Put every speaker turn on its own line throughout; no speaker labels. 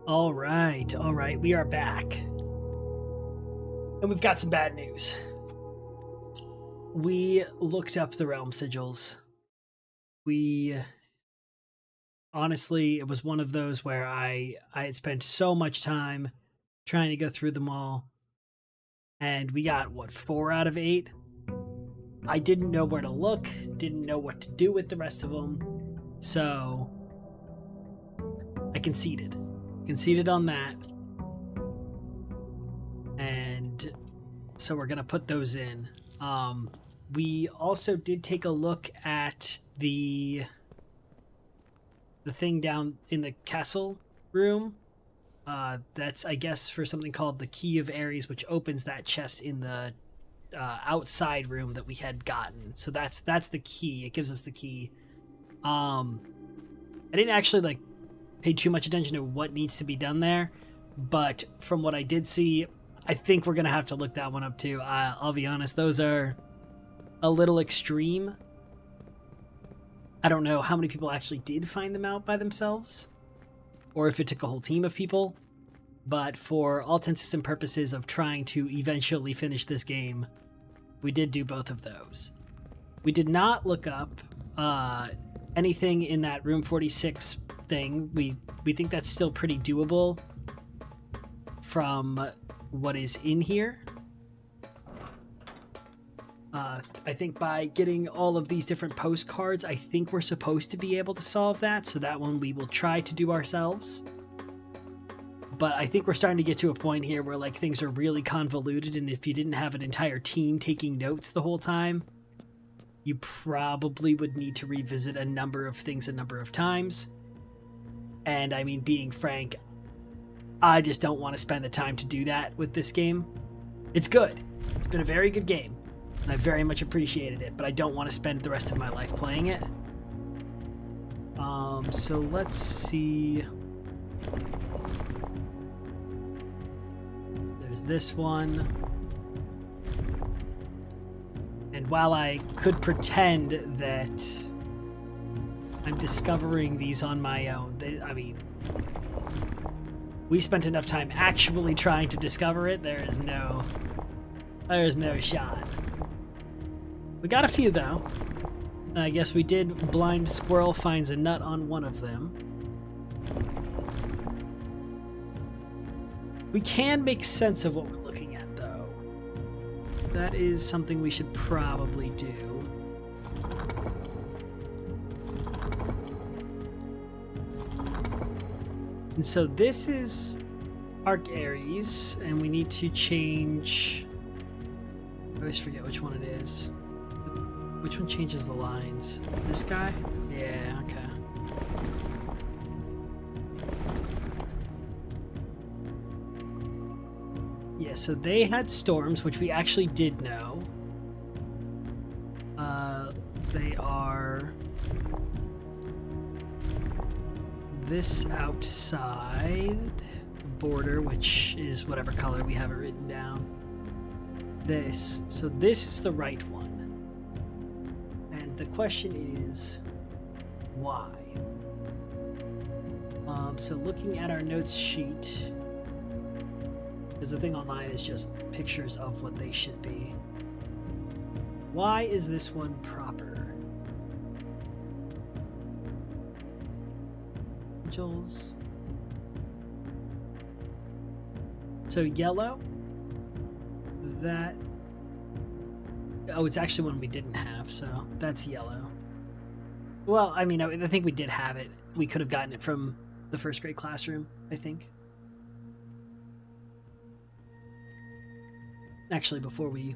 All right, we are back. And we've got some bad news. We looked up the realm sigils. We honestly, it was one of those where I had spent so much time trying to go through them all. And we got what, 4 out of 8? I didn't know where to look, didn't know what to do with the rest of them. So I conceded. Conceded on that. And so we're gonna put those in. We also did take a look at the thing down in the castle room. That's, I guess, for something called the Key of Ares, which opens that chest in the outside room that we had gotten. So that's the key. It gives us the key. I didn't actually pay too much attention to what needs to be done there, but from what I did see, I think we're gonna have to look that one up too. I'll be honest; those are a little extreme. I don't know how many people actually did find them out by themselves, or if it took a whole team of people. But for all intents and purposes of trying to eventually finish this game, we did do both of those. We did not look up anything in that room 46 thing. We think that's still pretty doable from what is in here. I think by getting all of these different postcards, I think we're supposed to be able to solve that. So that one we will try to do ourselves. But I think we're starting to get to a point here where things are really convoluted, and if you didn't have an entire team taking notes the whole time, you probably would need to revisit a number of things a number of times. And I mean, being frank, I just don't want to spend the time to do that with this game. It's good. It's been a very good game, and I very much appreciated it, but I don't want to spend the rest of my life playing it. So let's see. There's this one. And while I could pretend that I'm discovering these on my own, I mean, we spent enough time actually trying to discover it. There is no shot. We got a few though. And I guess we did. Blind squirrel finds a nut on one of them. We can make sense of what we're looking at though. That is something we should probably do. And so this is Arc Ares, and we need to change... I always forget which one it is. Which one changes the lines? This guy? Yeah, okay. Yeah, so they had storms, which we actually did know. They are this outside border, which is whatever color we have it written down. This. So this is the right one. And the question is, why? So looking at our notes sheet, because the thing online is just pictures of what they should be. Why is this one proper? Angels. So yellow. That. Oh, it's actually one we didn't have, so that's yellow. Well, I mean, I think we did have it. We could have gotten it from the first grade classroom, I think. Actually, before we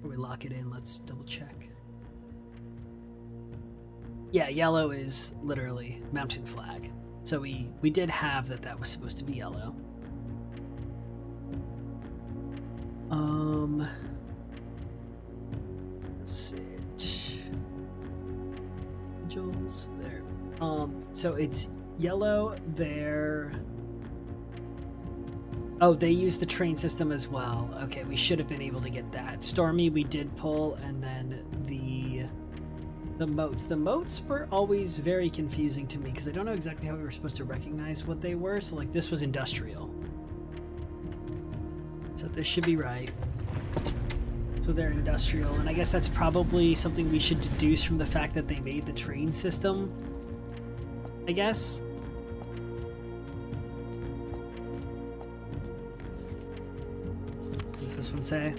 lock it in, let's double check. Yeah, yellow is literally mountain flag. So we did have that was supposed to be yellow. Let's see. Angels there. So it's yellow there. Oh, they use the train system as well. Okay, we should have been able to get that. Stormy we did pull, and then the The moats. The moats were always very confusing to me because I don't know exactly how we were supposed to recognize what they were. So like this was industrial. So this should be right. So they're industrial, and I guess that's probably something we should deduce from the fact that they made the train system, I guess. What does this one say?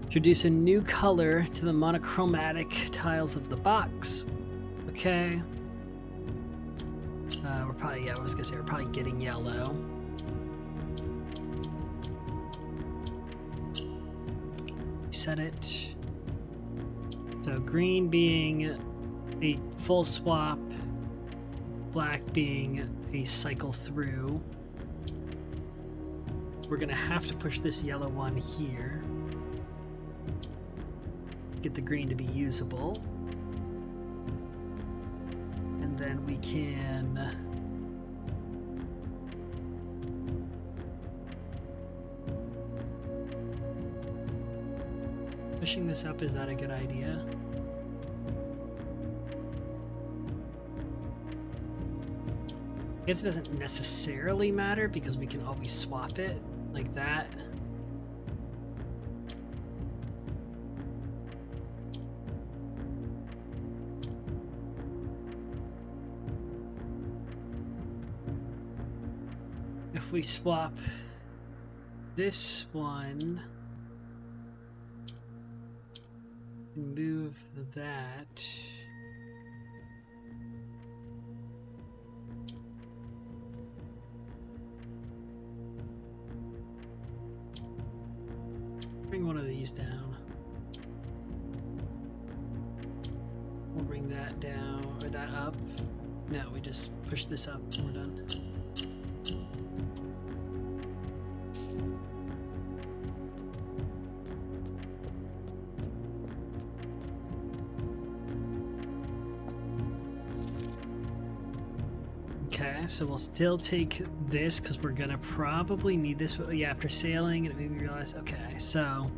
Introduce a new color to the monochromatic tiles of the box. Okay. We're probably, yeah, I was gonna say we're probably getting yellow. Set it. So green being a full swap, black being a cycle through. We're gonna have to push this yellow one here. Get the green to be usable. And then we can pushing this up, is that a good idea? I guess it doesn't necessarily matter because we can always swap it like that. If we swap this one, move that. Bring one of these down. We'll bring that down, or that up. No, we just push this up and we're done. Okay, so we'll still take this because we're gonna probably need this. Yeah, after sailing, and it made me realize. Okay, so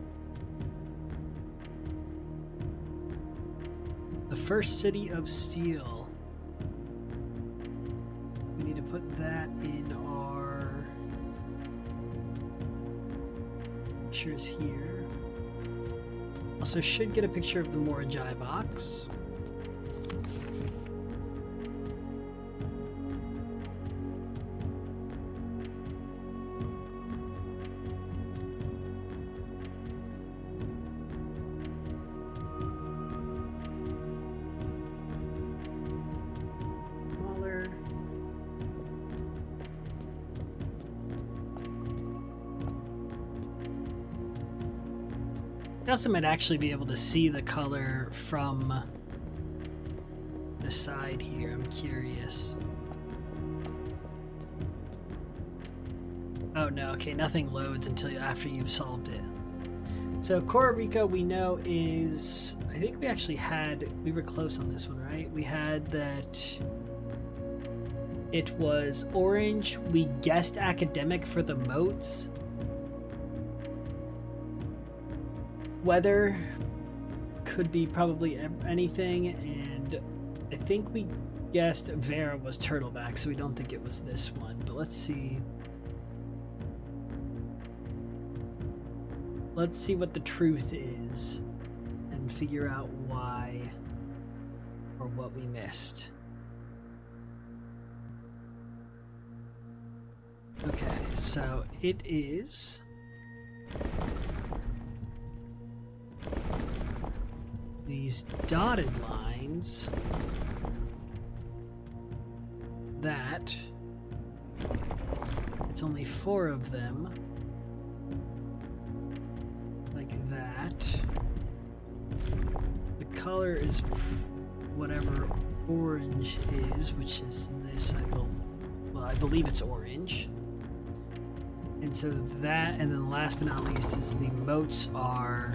the first city of steel. We need to put that in our pictures here. Also, should get a picture of the Morajai box. I also might actually be able to see the color from the side here. I'm curious. Oh no, okay, nothing loads until after you've solved it. So Costa Rica we know is, I think we actually had, we were close on this one, right? We had that it was orange. We guessed academic for the moats. Weather could be probably anything, and I think we guessed Vera was turtleback, so we don't think it was this one, but let's see. Let's see what the truth is and figure out why or what we missed. Okay, so it is these dotted lines that it's only 4 of them, like that. The color is whatever orange is, which is this, I believe it's orange. And so that, and then last but not least is the moats are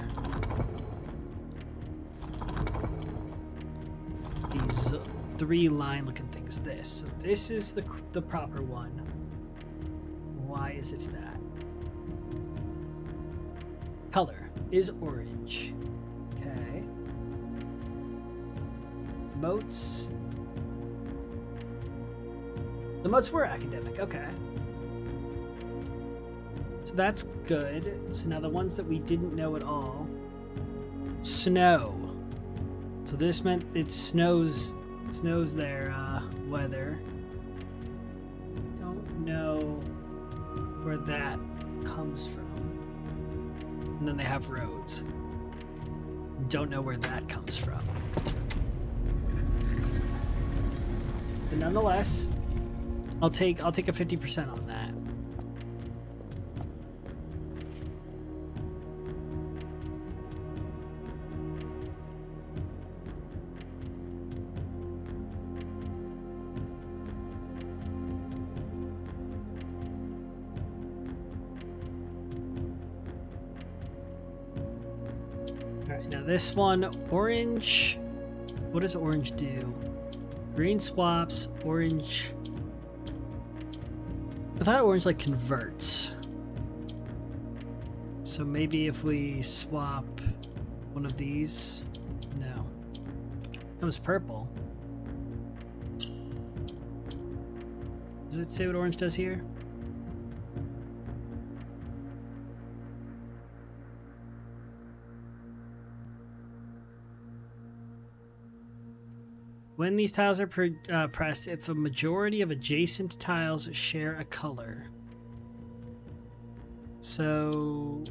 these 3 line looking things. This. So this is the proper one. Why is it that? Color is orange. Okay. moats. The moats were academic, okay. So that's good. So now the ones that we didn't know at all. Snow. So this meant it snows their weather. Don't know where that comes from. And then they have roads. Don't know where that comes from. But nonetheless, I'll take a 50% on that. Now this one, orange, what does orange do? Green swaps, orange. I thought orange like converts. So maybe if we swap one of these, no. Comes purple. Does it say what orange does here? When these tiles are pressed, if a majority of adjacent tiles share a color. So...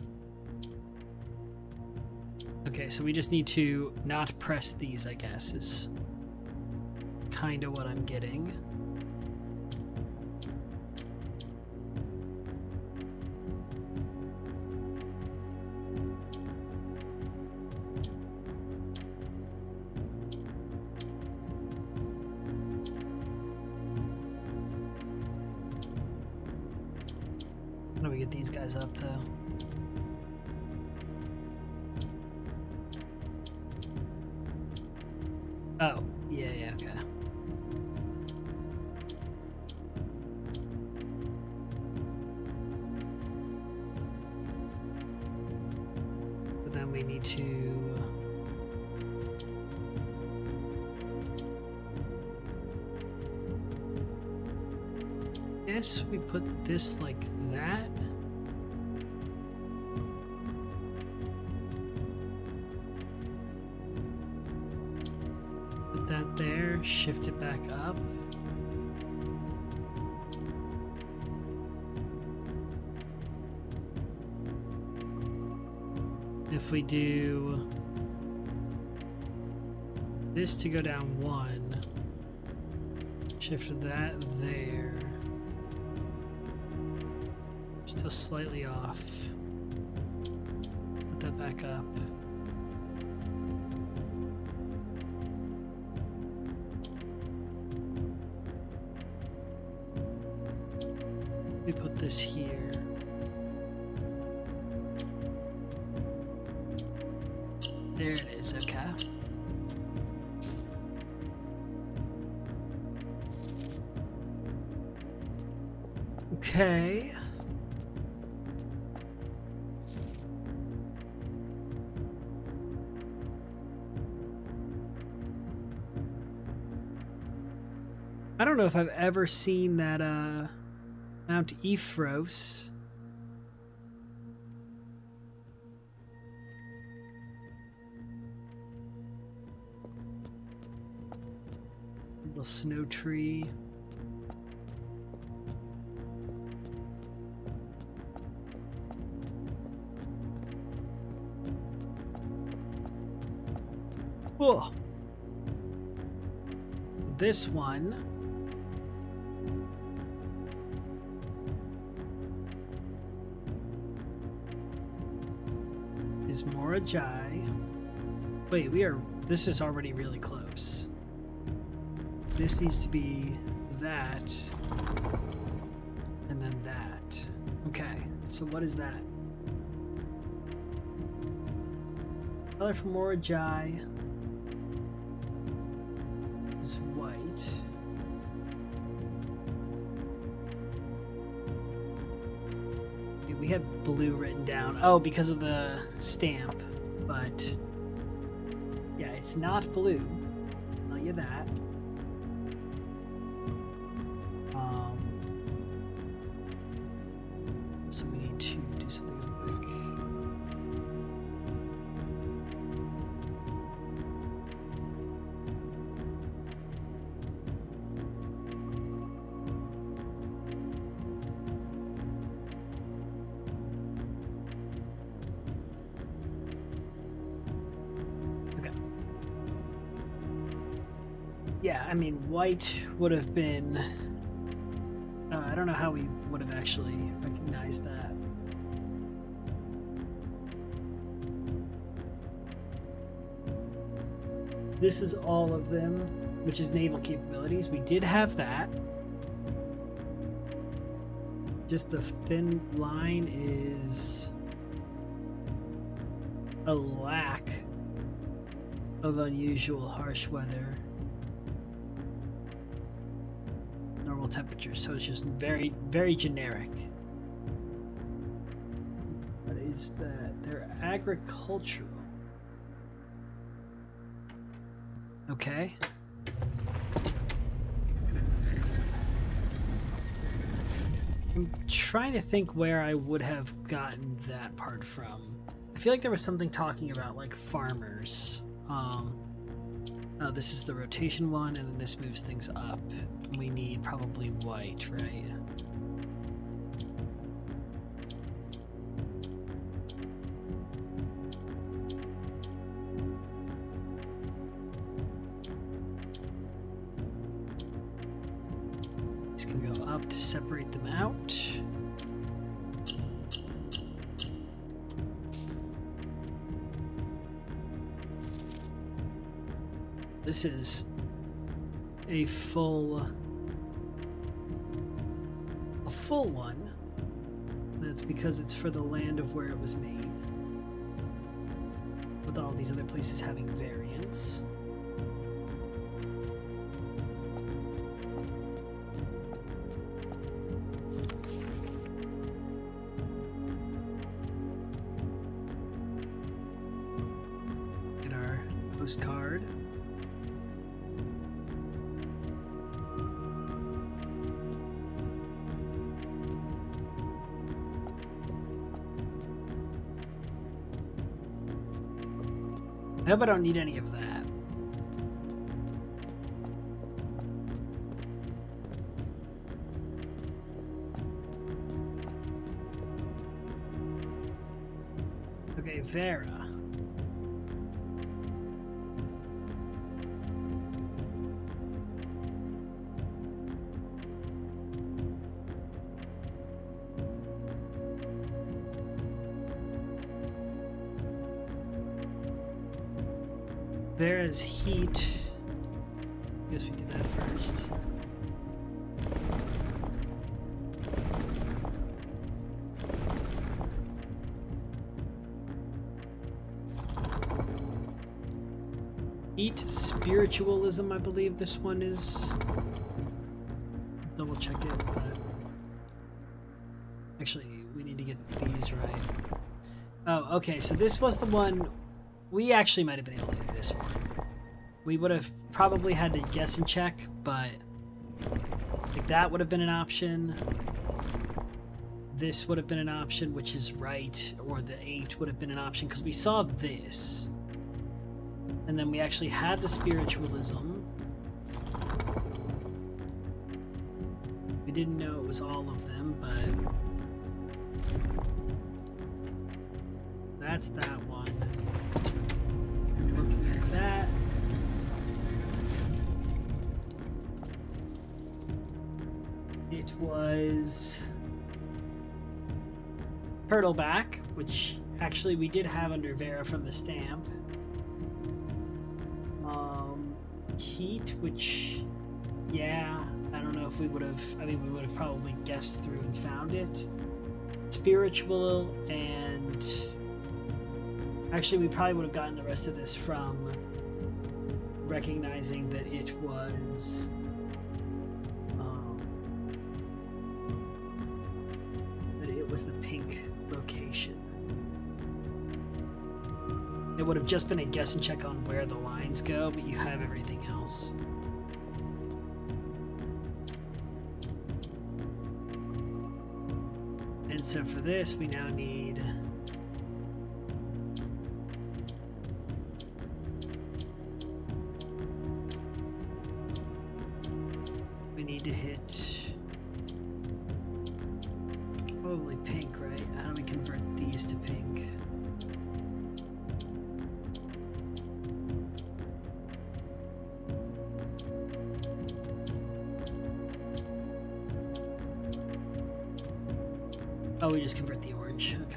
okay, so we just need to not press these, I guess, is kind of what I'm getting. How do we get these guys up, though? Oh, yeah, okay. But then we need to... I guess we put this like that. Put that there, shift it back up. If we do this to go down one, shift that there. Still slightly off. Put that back up. We put this here. There it is, okay. Okay. I don't know if I've ever seen that Mount Ephros. Little snow tree. Whoa. This one is Morajai. Wait, this is already really close. This needs to be that, and then that. Okay, so what is that? Color for Morajai is white. We had blue written down. Oh, because of the stamp. But yeah, it's not blue. Not of that. So we need to do something real quick. Okay. Yeah, I mean, white would have been... I don't know how we would have actually recognized that. This is all of them, which is naval capabilities. We did have that. Just the thin line is a lack of unusual harsh weather. Normal temperatures, so it's just very, very generic. What is that? They're agricultural. Okay. I'm trying to think where I would have gotten that part from. I feel like there was something talking about like farmers. This is the rotation one, and then this moves things up. We need probably white, right? These can go up to separate them out. This is a full one. That's because it's for the land of where it was made. With all these other places having variants. Get our postcard. I hope I don't need any of that. Okay, Vera. Vera's heat. I guess we do that first. Heat spiritualism, I believe this one is. Double check it, but actually we need to get these right. Oh, okay, so this was the one. We actually might have been able to do this one. We would have probably had to guess and check, but like that would have been an option. This would have been an option, which is right, or the 8 would have been an option, because we saw this. And then we actually had the spiritualism. We didn't know it was all of them, but that's that one. Looking at that. It was Turtleback, which actually we did have under Vera from the stamp. Heat, which, yeah, I don't know if we would have, I mean, we would have probably guessed through and found it. Spiritual, and actually we probably would have gotten the rest of this from recognizing that it was the pink location. It would have just been a guessing check on where the lines go, but you have everything else. And so for this, we now need... we need to hit... probably pink, right? How do we convert these to pink? Oh, we just convert the orange. Okay.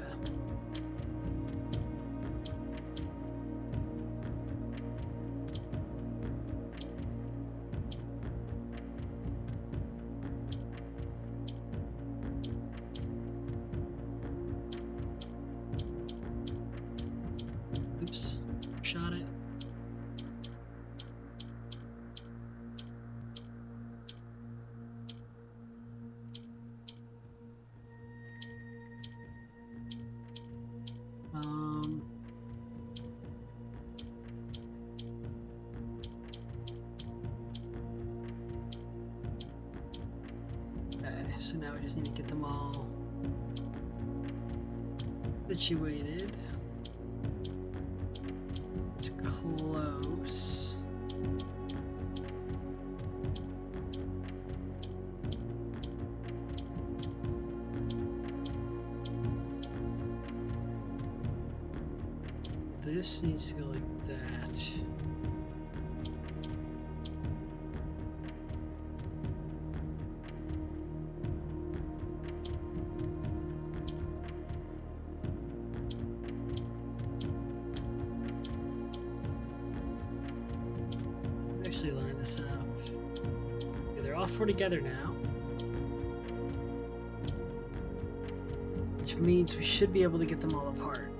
Oops. Shot it. Okay, so now we just need to get them all situated. It's close. This needs to go like that. Actually line this up. Okay, they're all four together now. Which means we should be able to get them all apart.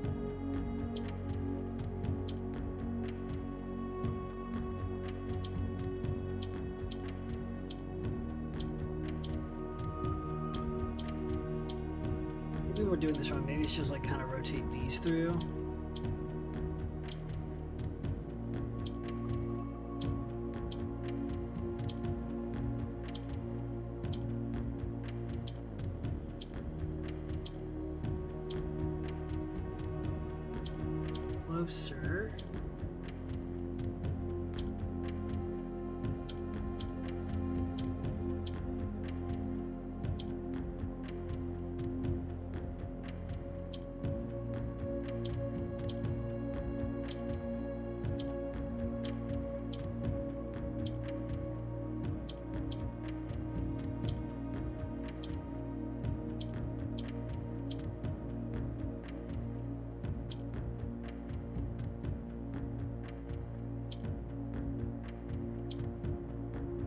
Maybe we're doing this wrong. Maybe it's just like kind of rotate these through. Closer.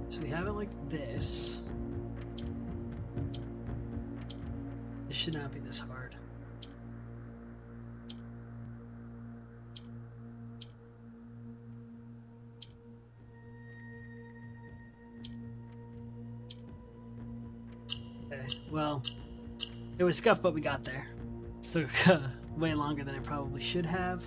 So we have it like this. This should not be this hard. Okay, well, it was scuffed, but we got there. Took way longer than it probably should have.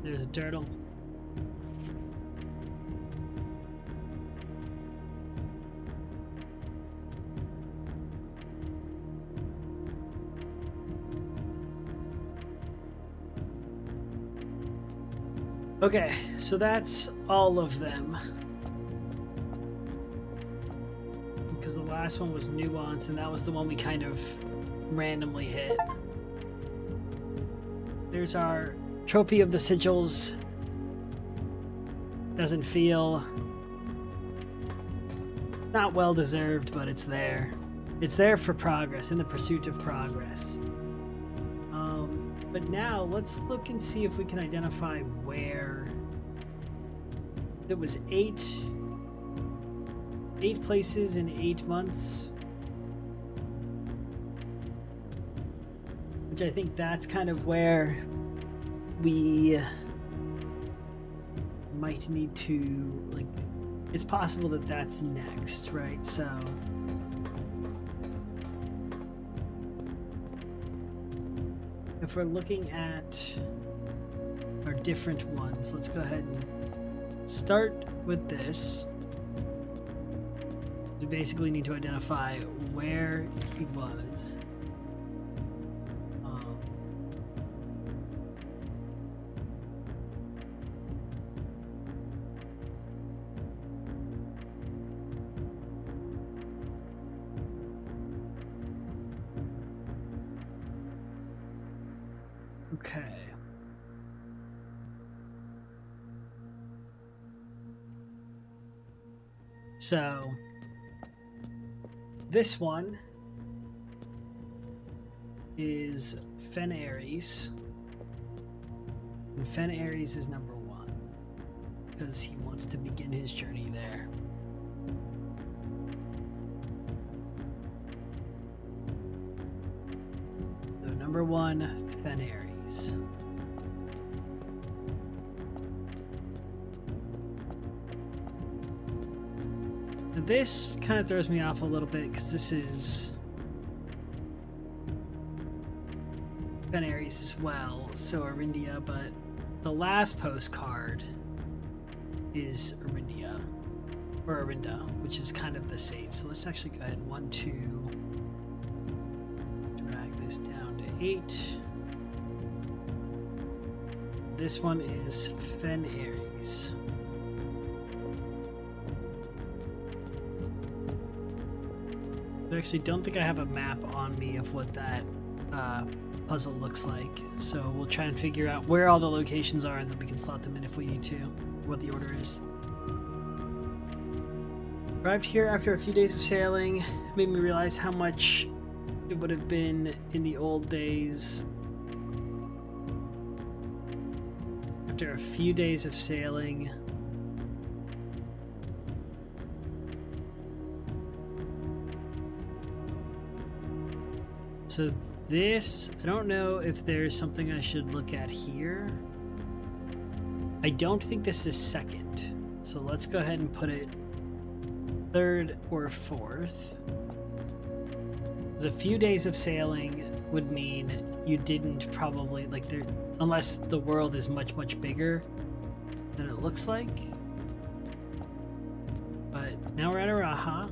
There's a turtle. Okay, so that's all of them. Because the last one was Nuance, and that was the one we kind of randomly hit. There's our Trophy of the Sigils. Doesn't feel... not well deserved, but it's there. It's there for progress, in the pursuit of progress. But now, let's look and see if we can identify where... There was 8 places in 8 months. which I think that's kind of where we might need to, like, it's possible that that's next, right? So if we're looking at our different ones, let's go ahead and start with this. We basically need to identify where he was. Okay. So this one is Fen Ares. And Fen Ares is number 1 because he wants to begin his journey there. So number 1, Fen Ares. Now this kind of throws me off a little bit because this is Fen Ares as well, so Arindia, but the last postcard is Arindia, or Arinda, which is kind of the same. So let's actually go ahead and 1, 2, drag this down to 8. This one is Fen Ares. I actually don't think I have a map on me of what that puzzle looks like, so we'll try and figure out where all the locations are and then we can slot them in if we need to, what the order is. Arrived here after a few days of sailing. Made me realize how much it would have been in the old days. After a few days of sailing. So this, I don't know if there's something I should look at here. I don't think this is second. So let's go ahead and put it third or fourth. A few days of sailing would mean you didn't probably, like, there, unless the world is much, much bigger than it looks like. But now we're at Araha.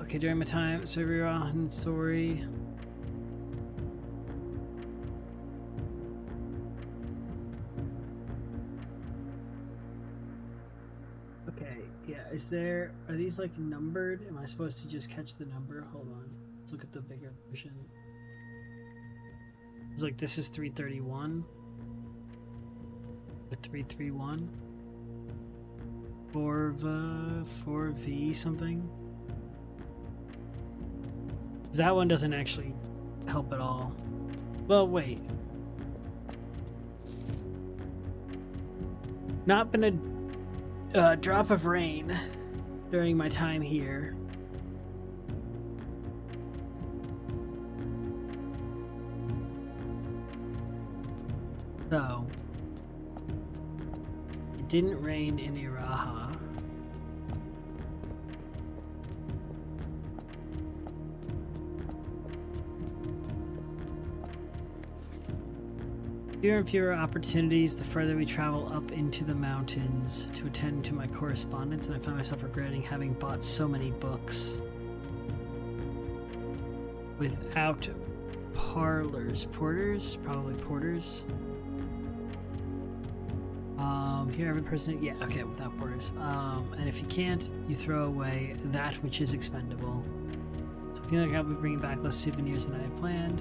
Okay, during my time, so Arahan story. Okay, yeah, are these like numbered? Am I supposed to just catch the number? Hold on, let's look at the bigger version. It's like, this is 331 with 331 4V something. That one doesn't actually help at all. Well, wait. Not been a drop of rain during my time here. So, it didn't rain in Iraha. Fewer and fewer opportunities the further we travel up into the mountains to attend to my correspondence, and I find myself regretting having bought so many books without porters, probably porters. Here every person, yeah, okay, without porters. And if you can't, you throw away that which is expendable. So I feel like I'll be bringing back less souvenirs than I had planned.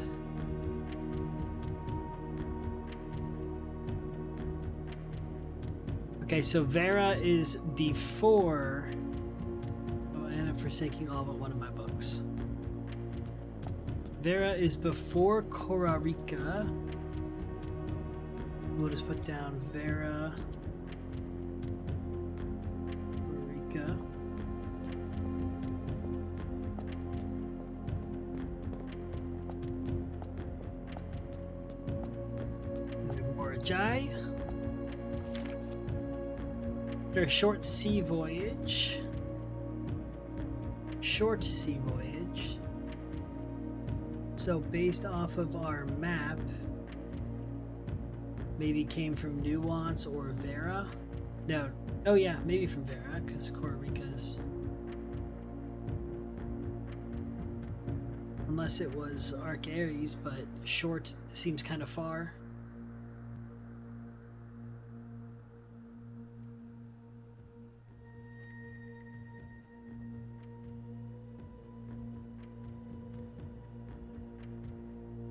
Okay, so Vera is before... Oh, and I'm forsaking all but one of my books. Vera is before Korarika. We'll just put down Vera... Korarika. Morigai. After a short sea voyage. Short sea voyage. So based off of our map, maybe came from Nuance or Vera. No. Oh yeah, maybe from Vera, because Costa Rica is... Unless it was Arc Ares, but short seems kind of far.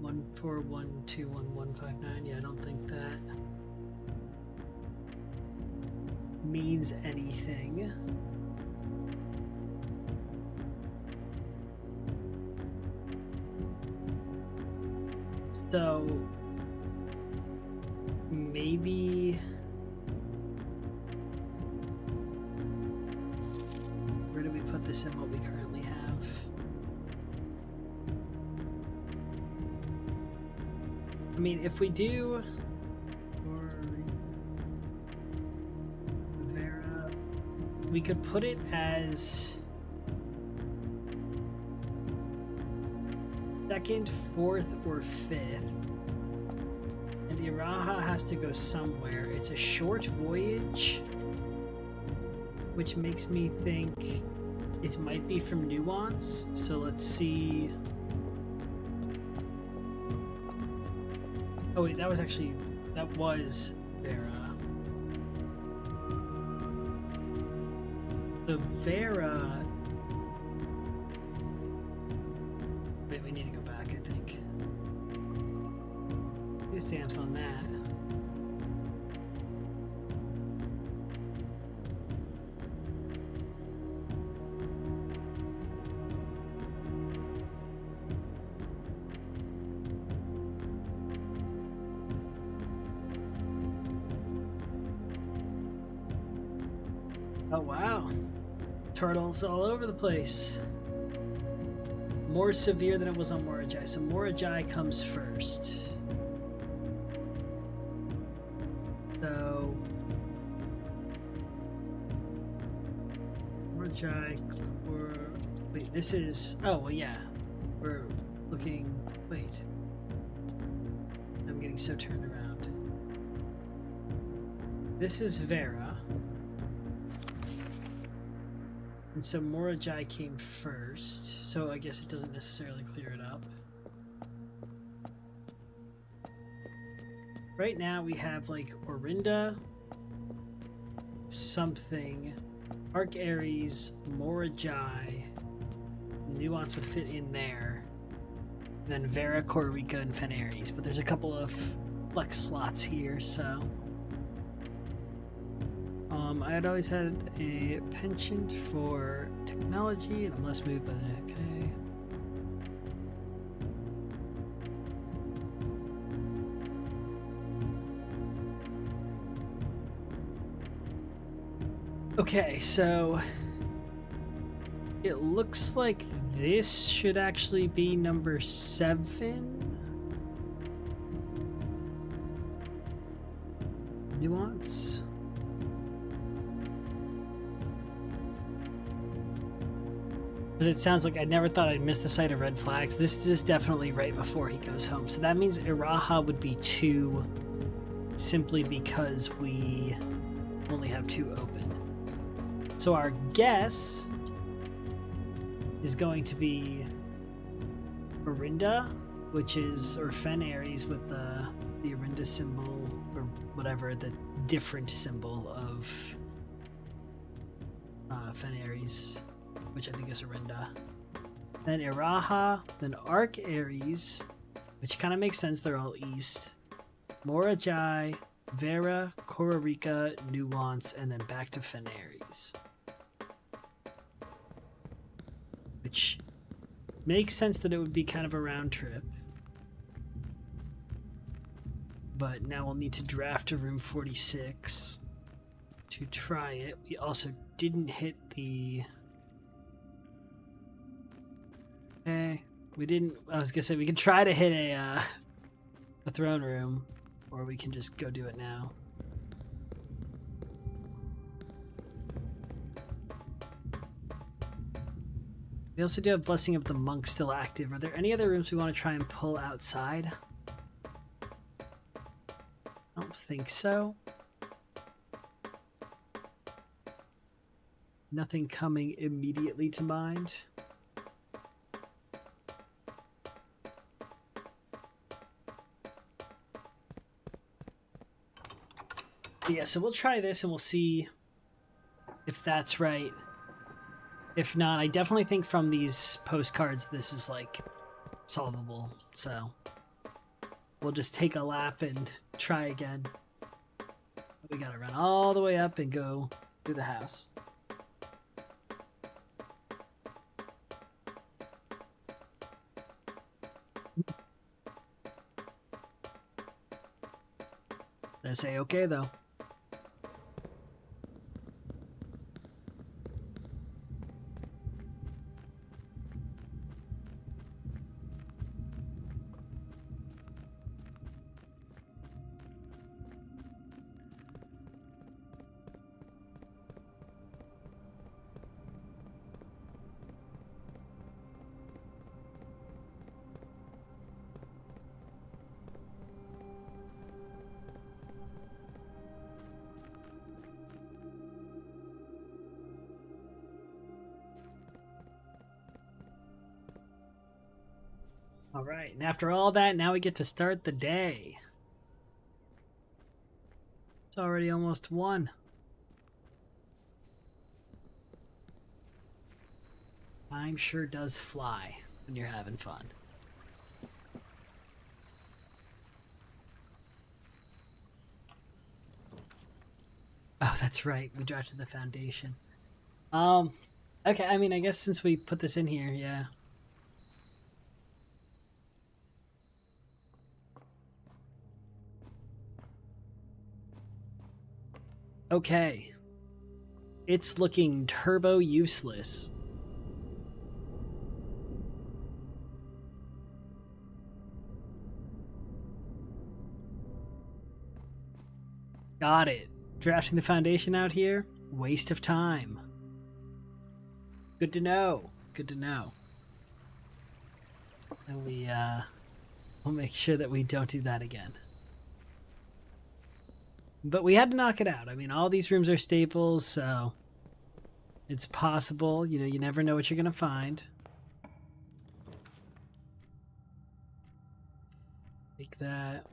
One 4121159. Yeah, I don't think that means anything. So maybe where do we put this in what we currently have? I mean, if we do Vera, we could put it as second, fourth, or fifth. And Iraha has to go somewhere. It's a short voyage, which makes me think it might be from Nuance. So let's see. Oh wait, that was Vera. The Vera... Wait, we need to go back, I think. Get stamps on that. Oh wow, turtles all over the place. More severe than it was on Morigai, so Morigai comes first. So Morigai, or wait, this is, oh well, yeah, we're looking, wait, I'm getting so turned around. This is Vera. And so Morigai came first, so I guess it doesn't necessarily clear it up. Right now we have like Orinda, something, Arc Ares, Morigai, Nuance would fit in there, and then Vera, Costa Rica, and Fen Ares, but there's a couple of flex slots here, so... I had always had a penchant for technology, and I'm less moved by the Okay, so it looks like this should actually be number 7. Nuance. But it sounds like I never thought I'd miss the sight of red flags. This is definitely right before he goes home. So that means Iraha would be 2 simply because we only have 2 open. So our guess is going to be Orinda, which is, or Fen Ares with the Orinda symbol, or whatever, the different symbol of Fen Ares, which I think is Orinda. Then Iraha, then Arc Ares, which kind of makes sense, they're all east. Morigai, Vera, Costa Rica, Nuance, and then back to Fen Ares. Which makes sense that it would be kind of a round trip. But now we'll need to draft to room 46 to try it. We also didn't hit the... we didn't. I was gonna say we could try to hit a throne room or we can just go do it now. We also do have Blessing of the Monk still active. Are there any other rooms we want to try and pull outside? I don't think so. Nothing coming immediately to mind. Yeah, so we'll try this and we'll see if that's right. If not, I definitely think from these postcards this is like solvable. So we'll just take a lap and try again. We gotta run all the way up and go through the house. I say okay though. All right, and after all that, now we get to start the day. It's already almost 1. Time sure does fly when you're having fun. Oh, that's right. We drafted the foundation. Okay, I mean, I guess since we put this in here, yeah. Okay. It's looking turbo useless. Got it. Drafting the foundation out here? Waste of time. Good to know. Good to know. And we'll make sure that we don't do that again. But we had to knock it out. I mean, all these rooms are staples, so it's possible. You know, you never know what you're going to find. Take that.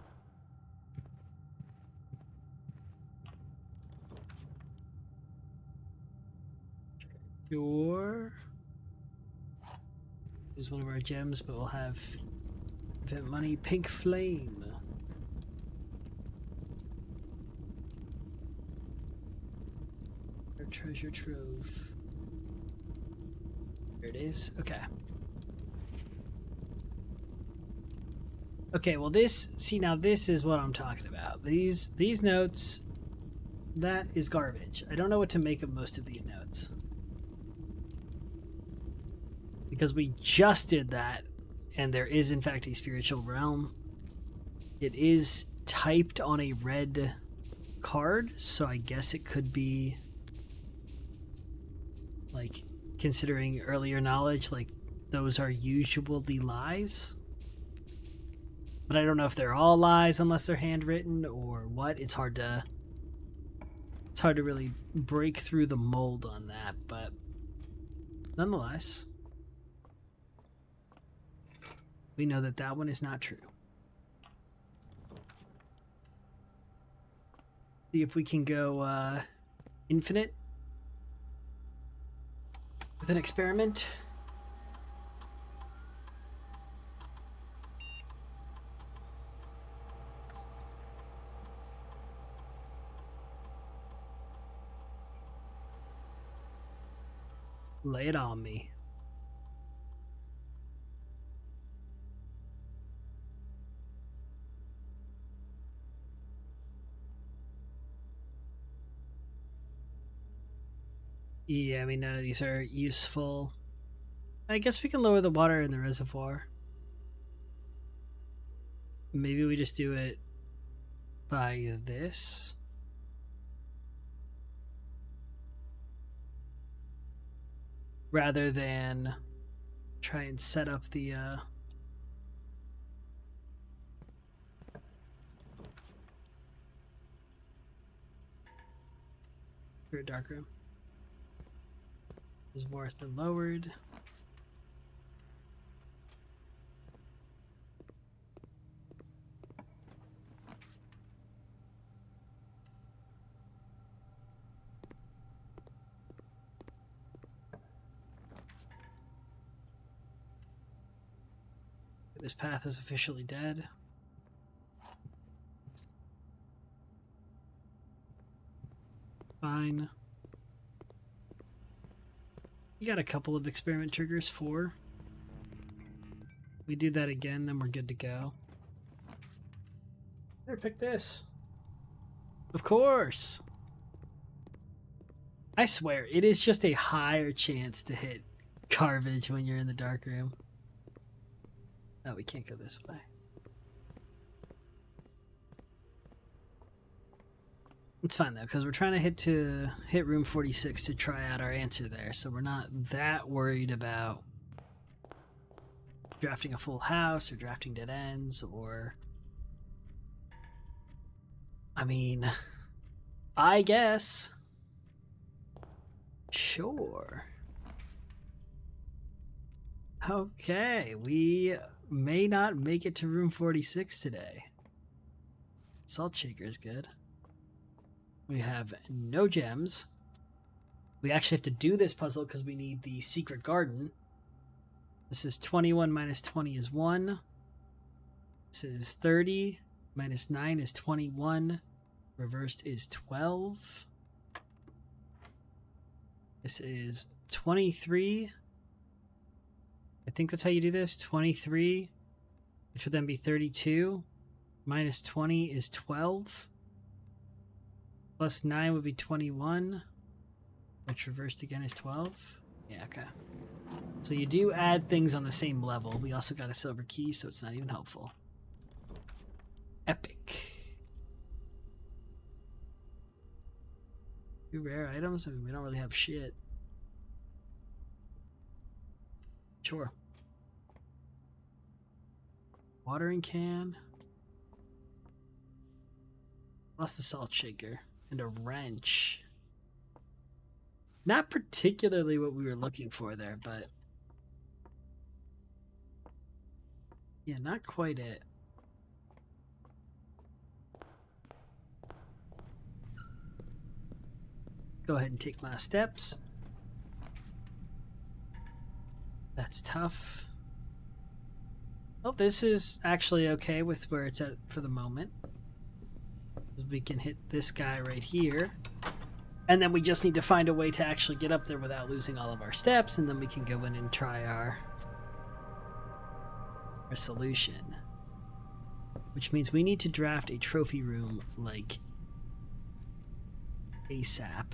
Sure. Is one of our gems, but we'll have event money. Pink flame. Our treasure trove. There it is. Okay. Okay, well this, see now this is what I'm talking about. These notes, that is garbage. I don't know what to make of most of these notes. Because we just did that, and there is in fact a spiritual realm. It is typed on a red card, so I guess it could be, like, considering earlier knowledge, like, those are usually lies. But I don't know if they're all lies unless they're handwritten or what. It's hard to really break through the mold on that, but nonetheless, we know that that one is not true. See if we can go infinite with an experiment. Lay it on me. Yeah, I mean, none of these are useful. I guess we can lower the water in the reservoir. Maybe we just do it by this. Rather than try and set up the for a dark room. This bar has been lowered. This path is officially dead. Fine. You got a couple of experiment triggers, 4. We do that again, then we're good to go. Here, pick this. Of course. I swear, it is just a higher chance to hit garbage when you're in the dark room. Oh, we can't go this way. It's fine though, because we're trying to hit room 46 to try out our answer there, so we're not that worried about drafting a full house or drafting dead ends or... I mean, I guess. Sure. Okay, we may not make it to room 46 today. Salt shaker is good. We have no gems. We actually have to do this puzzle because we need the secret garden. This is 21 minus 20 is 1. This is 30 minus 9 is 21. Reversed is 12. This is 23. I think that's how you do this. 23, which would then be 32. Minus 20 is 12. Plus 9 would be 21, which reversed again is 12. Yeah, okay. So you do add things on the same level. We also got a silver key, so it's not even helpful. Epic. 2 rare items? I mean, we don't really have shit. Sure. Watering can. Lost the salt shaker. And a wrench. Not particularly what we were looking for there, but... yeah, not quite it. Go ahead and take my steps. That's tough. Well, this is actually okay with where it's at for the moment. We can hit this guy right here. And then we just need to find a way to actually get up there without losing all of our steps, and then we can go in and try our solution. Which means we need to draft a trophy room, like, ASAP.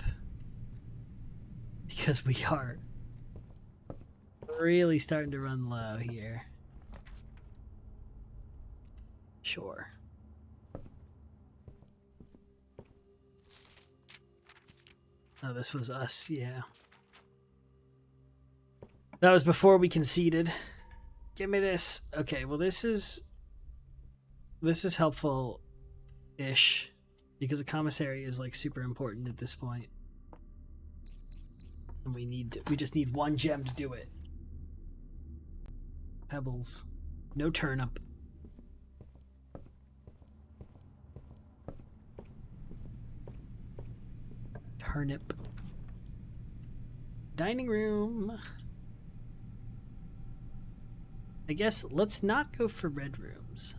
Because we are really starting to run low here. Sure. Oh, this was us, yeah. That was before we conceded. Give me this. Okay, well this is helpful-ish. Because a commissary is like super important at this point. And we just need 1 gem to do it. Pebbles. No turnip. Turnip. Dining room. I guess let's not go for red rooms.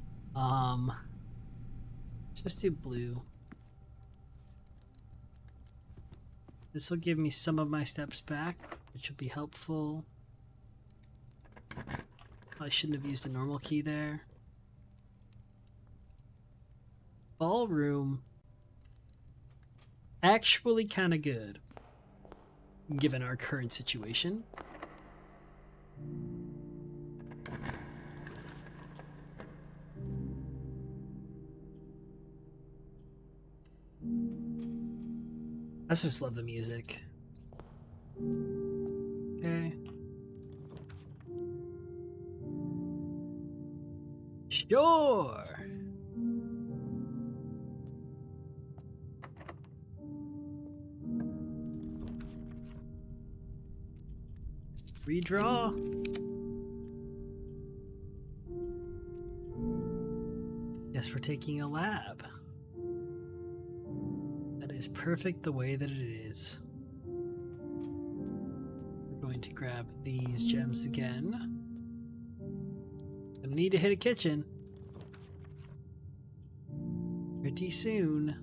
Just do blue. This will give me some of my steps back, which will be helpful. I shouldn't have used a normal key there. Ballroom. Actually kind of good, given our current situation. I just love the music. Okay. Sure. Redraw. Yes, we're taking a lab. That is perfect the way that it is. We're going to grab these gems again. Gonna need to hit a kitchen pretty soon.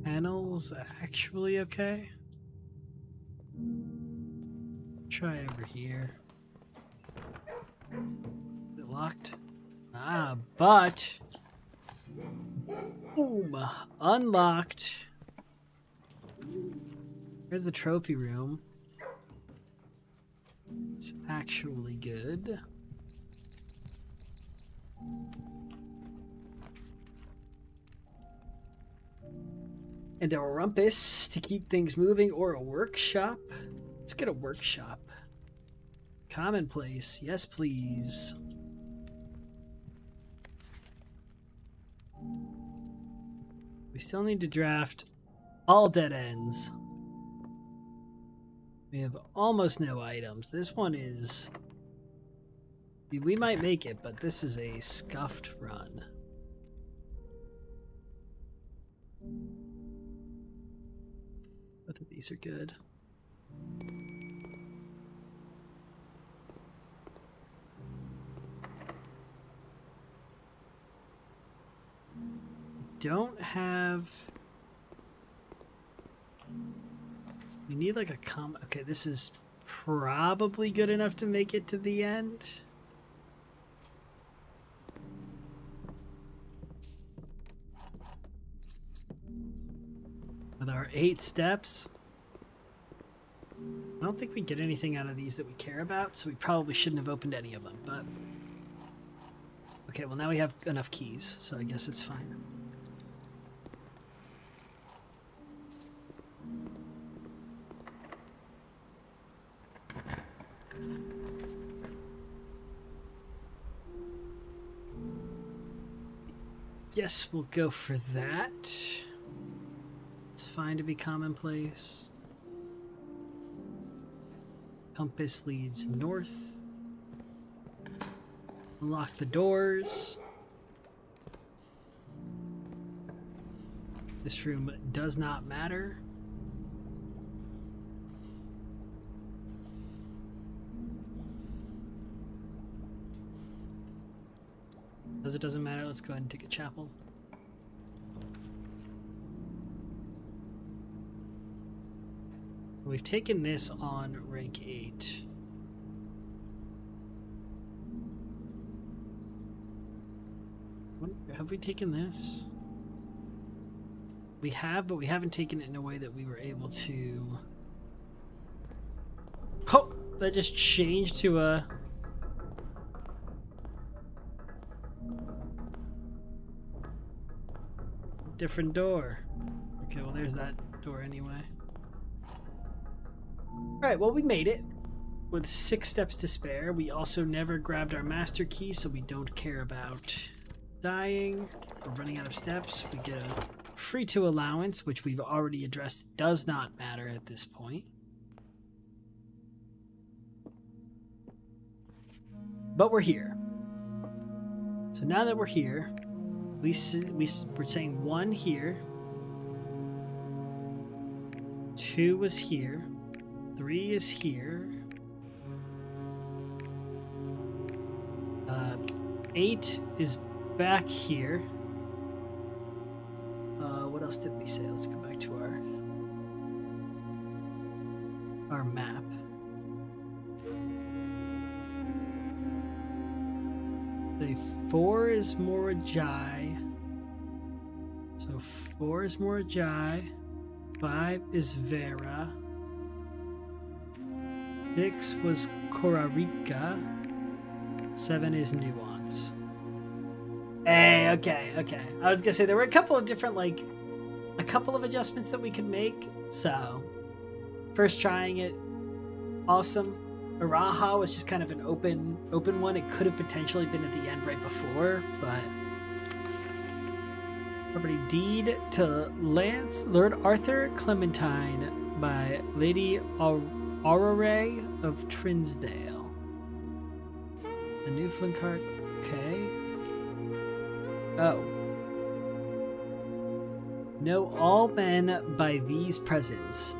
Panels actually okay? Try over here. Is it locked? Ah, but boom, unlocked. Here's the trophy room. It's actually good. And a rumpus to keep things moving, or a workshop. Let's get a workshop. Commonplace, yes please. We still need to draft all dead ends. We have almost no items. This one is... we might make it, but this is a scuffed run. Both of these are good. Don't have... we need like a okay, this is probably good enough to make it to the end. With our 8 steps. I don't think we get anything out of these that we care about, so we probably shouldn't have opened any of them, but... okay, well now we have enough keys, so I guess it's fine. Yes, we'll go for that. It's fine to be commonplace. Compass leads north. Unlock the doors. This room does not matter. As it doesn't matter, let's go ahead and take a chapel. We've taken this on rank 8. Have we taken this? We have, but we haven't taken it in a way that we were able to... oh! That just changed to a... different door. Okay, well there's that door anyway. Alright, well we made it. With 6 steps to spare. We also never grabbed our master key, so we don't care about dying or running out of steps. We get a free 2 allowance, which we've already addressed does not matter at this point. But we're here. So now that we're here, we're saying 1 here, 2 was here, 3 is here, 8 is back here. What else did we say? Let's go back to our map. The 4 is Morajai. So 4 is Morajai. 5 is Vera. 6 was Korarika. 7 is Nuance. Hey, okay. I was gonna say there were a couple of different like a couple of adjustments that we could make. So, first trying it, awesome. Araha was just kind of an open one. It could have potentially been at the end right before, but property deed to Lance Lord Arthur Clementine by Lady Aurore of Trinsdale. A new flint card. Okay. Oh. Know all men by these presents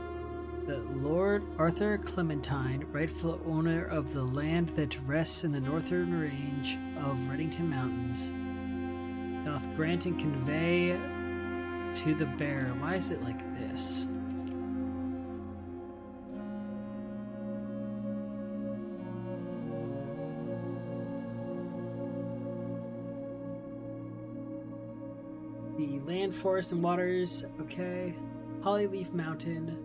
that Lord Arthur Clementine, rightful owner of the land that rests in the northern range of Reddington Mountains, doth grant and convey to the bearer. Why is it like this? The land, forest, and waters. Okay. Hollyleaf Mountain.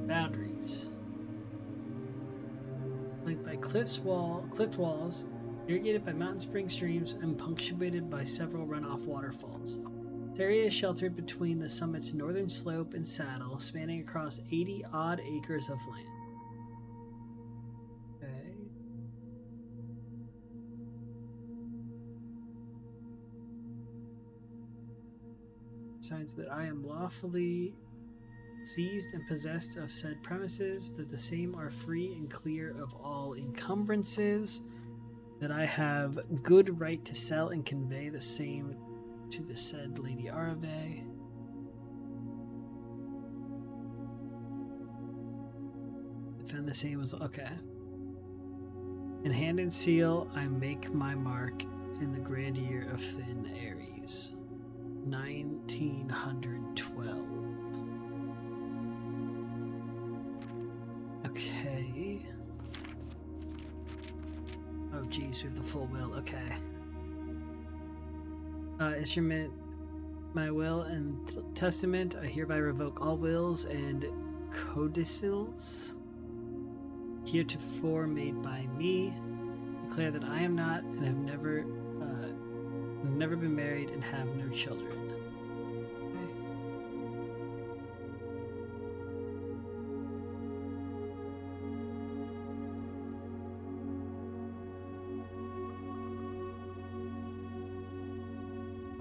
Boundaries. Flanked by cliff walls, irrigated by mountain spring streams, and punctuated by several runoff waterfalls. This area is sheltered between the summit's northern slope and saddle, spanning across 80-odd acres of land. Okay. Signs that I am lawfully seized and possessed of said premises, that the same are free and clear of all encumbrances, that I have good right to sell and convey the same to the said Lady Arave. Defend the same was okay. In hand and seal, I make my mark in the grandeur of Thin Ares. 1912. Okay. Oh geez, we have the full will. Okay. Instrument my will and testament. I hereby revoke all wills and codicils heretofore made by me. Declare that I am not and have never been married and have no children.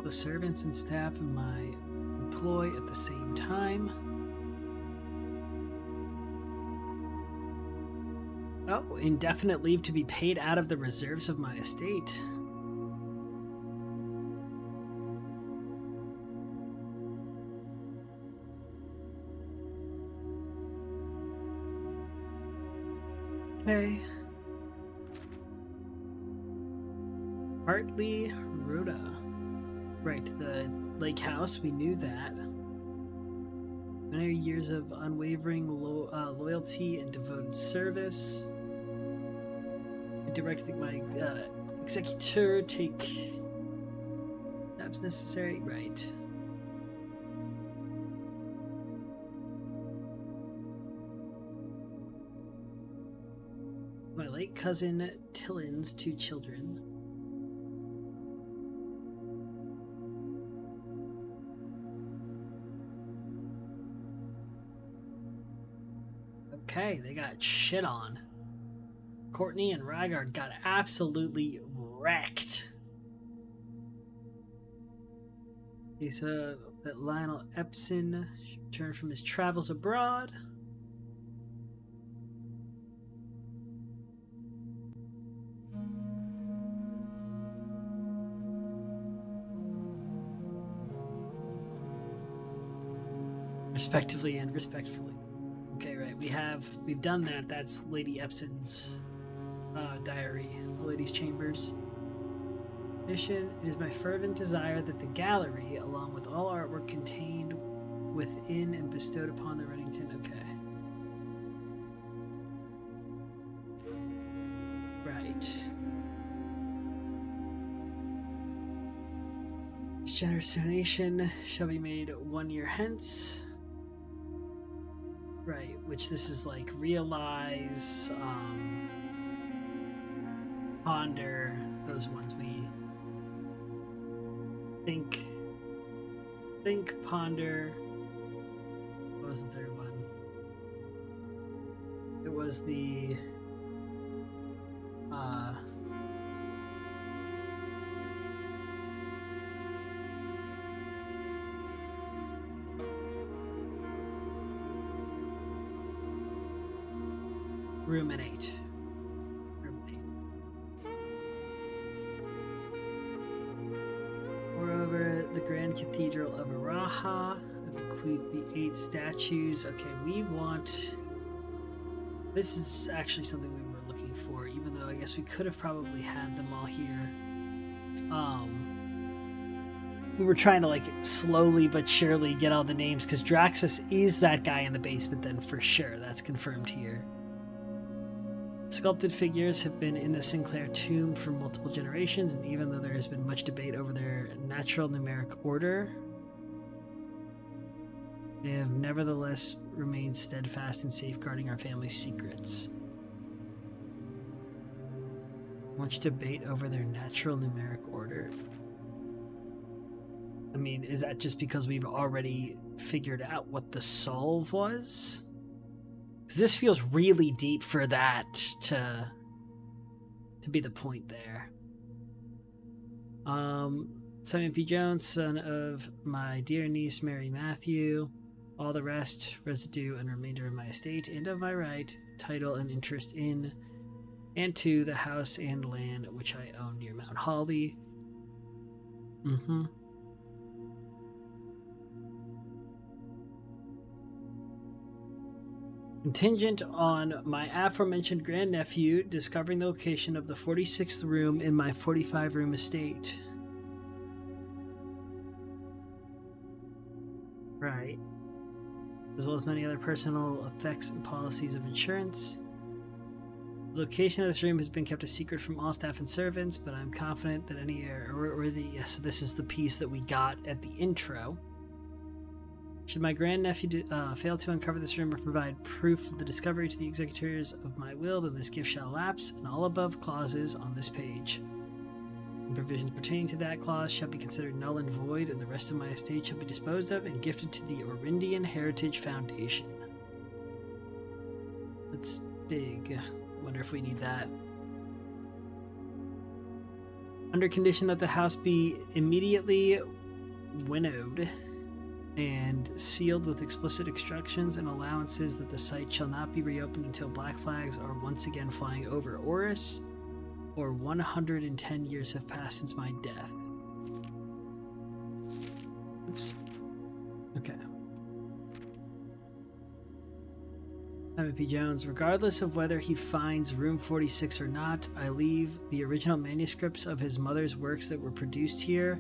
The servants and staff in my employ at the same time. Oh, indefinite leave to be paid out of the reserves of my estate. Okay. Hartley Rhoda. Right, the lake house, we knew that. Many years of unwavering loyalty and devoted service. Directing my executor take steps necessary. Right. My late cousin Tillin's 2 children. Okay, they got shit on. Courtney and Rygard got absolutely wrecked. He said that Lionel Epson returned from his travels abroad. Respectively and respectfully. Okay, right. We've done that. That's Lady Epson's diary, the Lady's Chambers. Mission: it is my fervent desire that the gallery, along with all artwork contained within and bestowed upon the Reddington. Okay. Right. This generous donation shall be made 1 year hence. Right, which this is like realize, ponder, those ones we think Think, ponder. What was the third one? It was the ruminate. Moreover, the Grand Cathedral of Araha, and the 8 statues. Okay, we want. This is actually something we were looking for, even though I guess we could have probably had them all here. We were trying to like slowly but surely get all the names because Draxus is that guy in the basement. Then for sure, that's confirmed here. Sculpted figures have been in the Sinclair tomb for multiple generations, and even though there has been much debate over their natural numeric order, they have nevertheless remained steadfast in safeguarding our family's secrets. Much debate over their natural numeric order. I mean, is that just because we've already figured out what the solve was? Because this feels really deep for that to be the point there. Simon P. Jones, son of my dear niece Mary Matthew, all the rest, residue, and remainder of my estate and of my right, title, and interest in and to the house and land which I own near Mount Holly. Contingent on my aforementioned grandnephew discovering the location of the 46th room in my 45-room estate. Right. As well as many other personal effects and policies of insurance. The location of this room has been kept a secret from all staff and servants, but I'm confident that any error or the... Yes, this is the piece that we got at the intro. Should my grandnephew fail to uncover this room or provide proof of the discovery to the executors of my will, then this gift shall lapse, and all above clauses on this page and provisions pertaining to that clause shall be considered null and void, and the rest of my estate shall be disposed of and gifted to the Orindian Heritage Foundation. That's big. Wonder if we need that. Under condition that the house be immediately winnowed and sealed with explicit instructions and allowances that the site shall not be reopened until black flags are once again flying over Oris, or 110 years have passed since my death. Oops. Okay. Simon P. Jones, regardless of whether he finds room 46 or not, I leave the original manuscripts of his mother's works that were produced here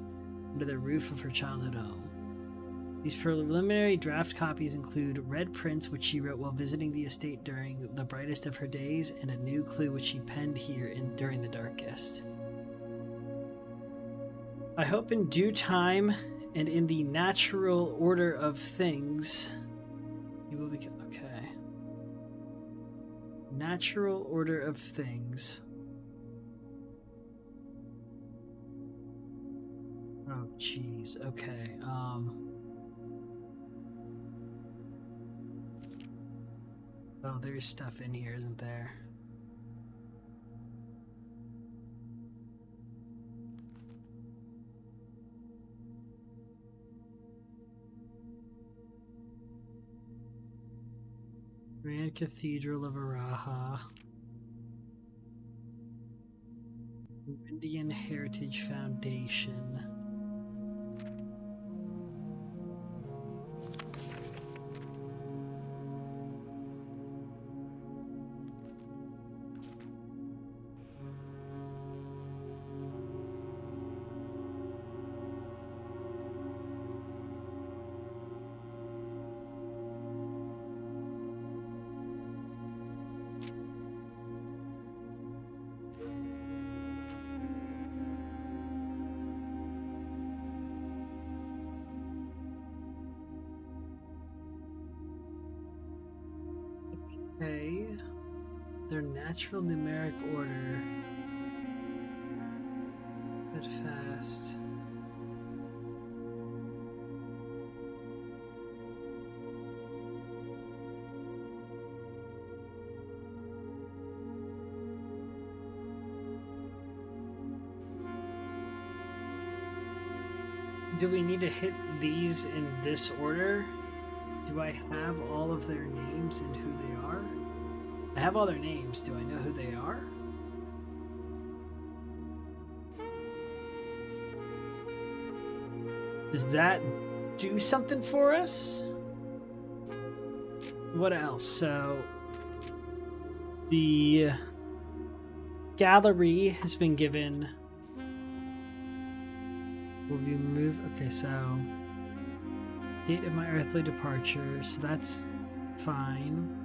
under the roof of her childhood home. These preliminary draft copies include red prints which she wrote while visiting the estate during the brightest of her days, and a new clue which she penned here during the darkest. I hope in due time and in the natural order of things you will become... Okay. Natural order of things. Oh, jeez. Okay. Oh, there's stuff in here, isn't there? Grand Cathedral of Araha. Indian Heritage Foundation. Okay, their natural numeric order. Bit fast. Do we need to hit these in this order? Do I have all of their names and who they are? I have all their names. Do I know who they are? Does that do something for us? What else? So the gallery has been given. Will be removed. Okay, so date of my earthly departure. So that's fine.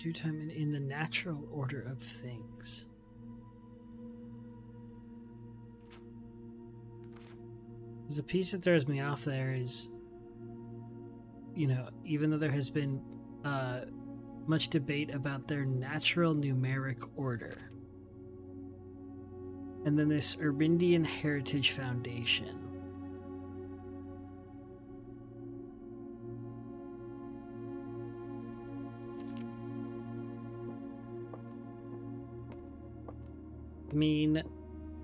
Due time and in the natural order of things. There's a piece that throws me off there is, you know, even though there has been much debate about their natural numeric order. And then this Urbindian Heritage Foundation. I mean,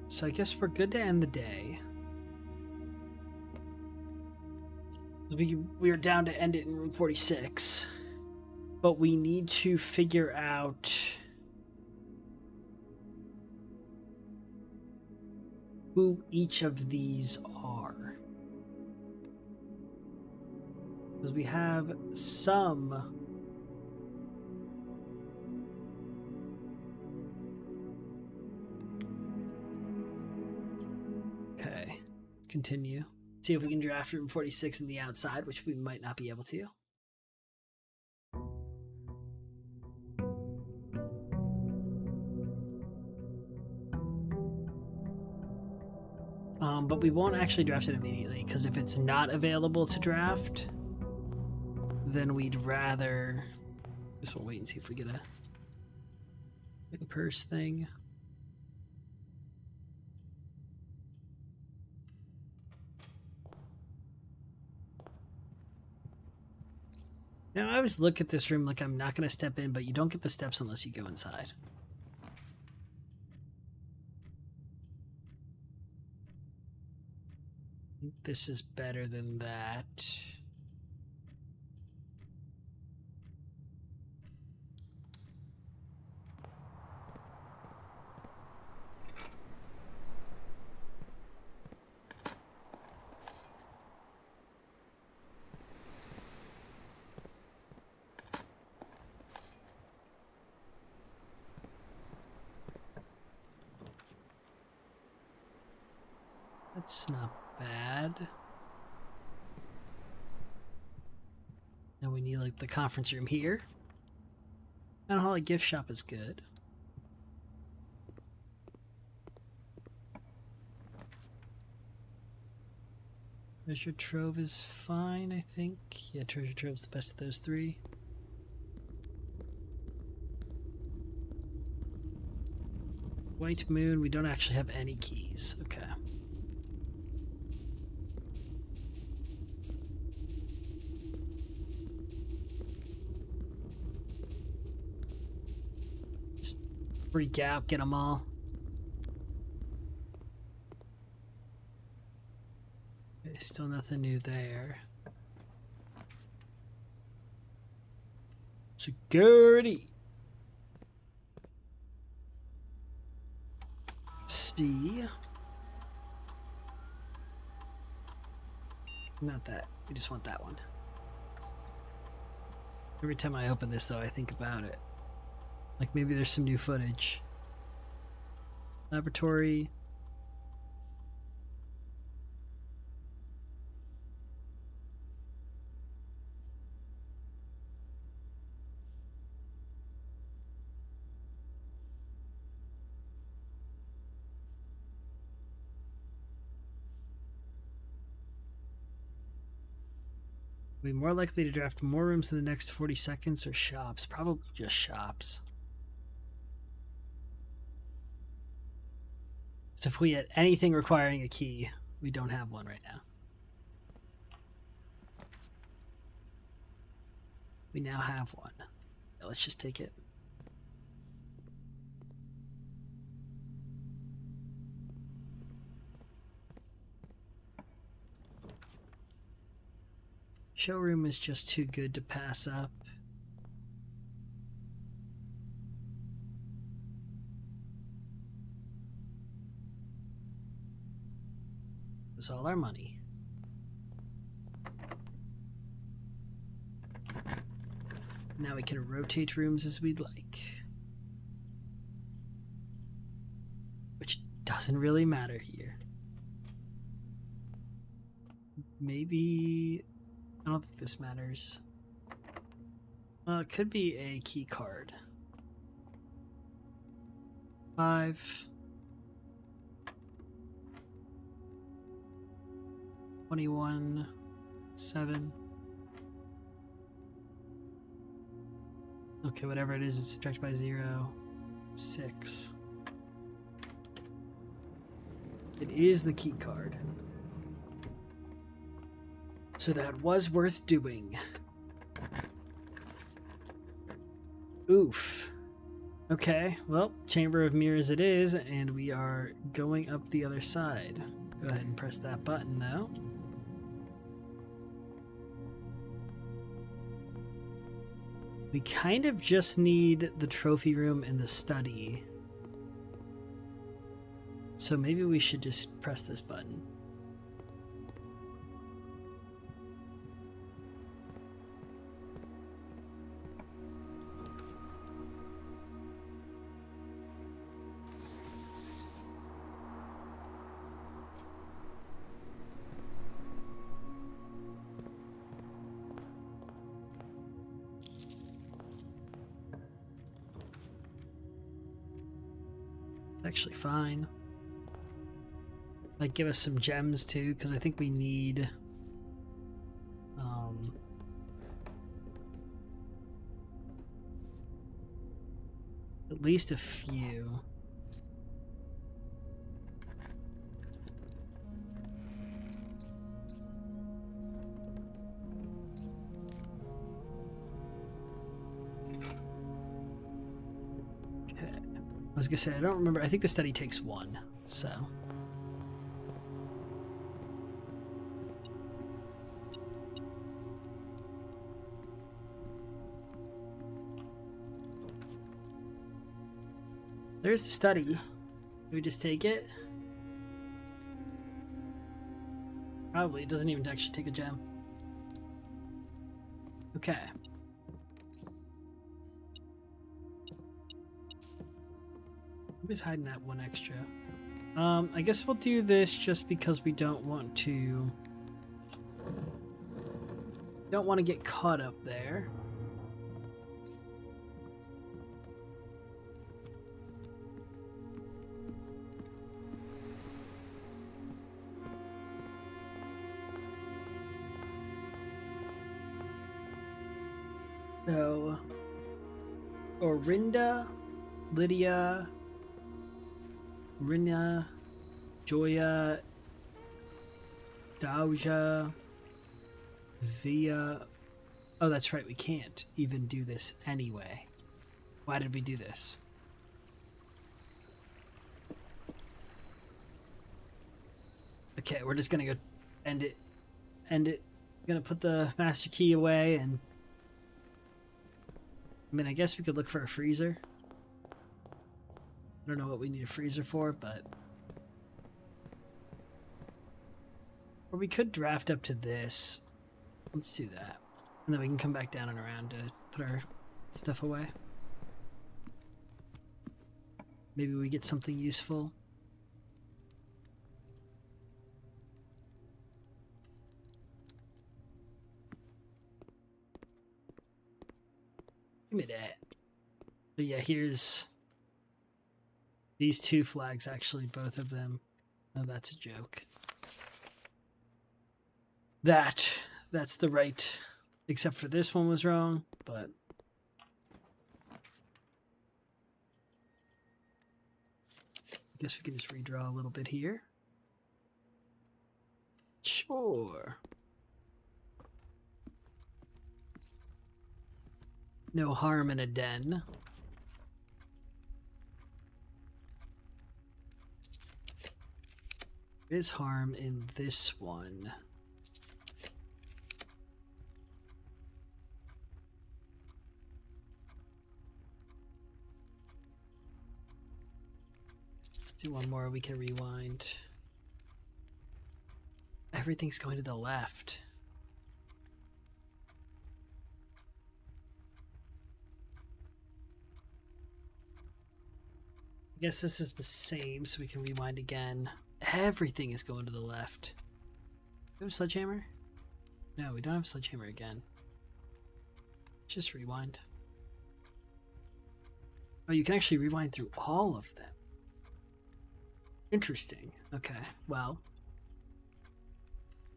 so I guess we're good to end the day. We are down to end it in room 46. But we need to figure out who each of these are. Because we have some continue. See if we can draft room 46 in the outside, which we might not be able to. But we won't actually draft it immediately, because if it's not available to draft, then we'd rather... I guess we'll wait and see if we get a in-purse thing. Now, I always look at this room like I'm not going to step in, but you don't get the steps unless you go inside. I think this is better than that. That's not bad. And we need like the conference room here. Town Hall gift shop is good. Treasure Trove is fine, I think. Yeah, Treasure Trove's the best of those three. White Moon, we don't actually have any keys. Okay. Just freak out, get them all. Okay, still nothing new there. Security. See, not that. We just want that one. Every time I open this, though, I think about it. Like maybe there's some new footage. Laboratory. Are we more likely to draft more rooms in the next 40 seconds or shops? Probably just shops. So if we had anything requiring a key, we don't have one right now. We now have one. Let's just take it. Showroom is just too good to pass up. It was all our money. Now we can rotate rooms as we'd like. Which doesn't really matter here. Maybe... I don't think this matters. Well, it could be a key card. 5. 21. 7. Okay, whatever it is, it's subtracted by 0. 6. It is the key card. So that was worth doing. Oof. Okay, well, Chamber of Mirrors it is, and we are going up the other side. Go ahead and press that button now. We kind of just need the trophy room and the study. So maybe we should just press this button. Actually fine. Might give us some gems too, because I think we need at least a few. I was gonna say, I don't remember. I think the study takes 1, so. There's the study. Do we just take it? Probably. It doesn't even actually take a gem. Okay. Who's hiding that 1 extra? I guess we'll do this just because we don't want to get caught up there. So Orinda, Lydia, Rina, Joya, Dauja, Via. Oh, that's right, we can't even do this anyway. Why did we do this? Okay, we're just gonna go end it. Gonna put the master key away, and I mean, I guess we could look for a freezer. I don't know what we need a freezer for, but... Or we could draft up to this. Let's do that. And then we can come back down and around to put our stuff away. Maybe we get something useful. Give me that. But yeah, here's... These 2 flags, actually, both of them. Oh, that's a joke. That's the right Except for this one was wrong, but... I guess we can just redraw a little bit here. Sure. No harm in a den. There is harm in this one. Let's do one more, we can rewind. Everything's going to the left. I guess this is the same, so we can rewind again. Everything is going to the left. Do we have a sledgehammer? No, we don't have a sledgehammer again. Just rewind. Oh, you can actually rewind through all of them. Interesting. Okay, well.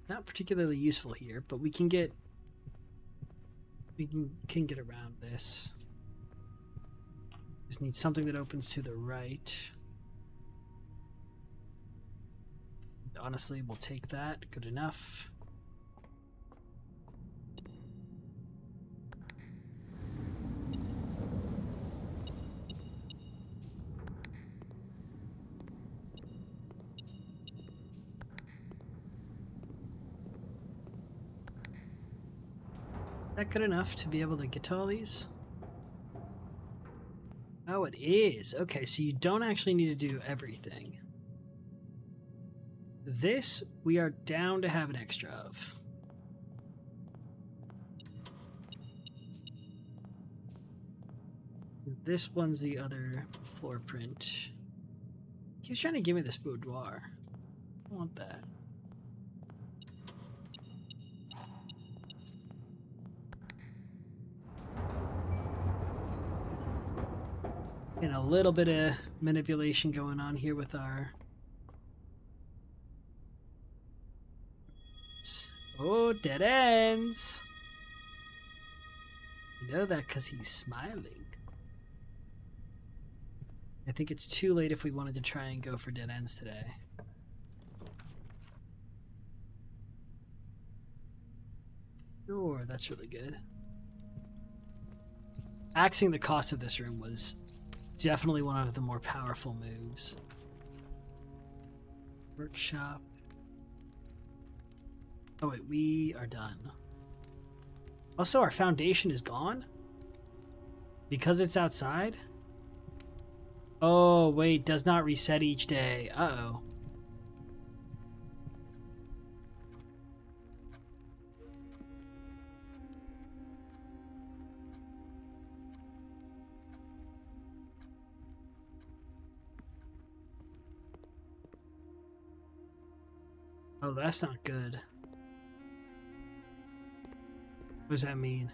Not particularly useful here, but we can get... We can get around this. Just need something that opens to the right. Honestly, we'll take that. Good enough. Is that good enough to be able to get to all these? Oh, it is. Okay, so you don't actually need to do everything. This, we are down to have an extra of. This one's the other floor print. He's trying to give me this boudoir. I don't want that. And a little bit of manipulation going on here with our... Oh, dead ends! You know that because he's smiling. I think it's too late if we wanted to try and go for dead ends today. Sure, that's really good. Axing the cost of this room was definitely one of the more powerful moves. Workshop. Oh wait, we are done. Also, our foundation is gone? Because it's outside? Oh wait, does not reset each day. Uh-oh. Oh, that's not good. What does that mean?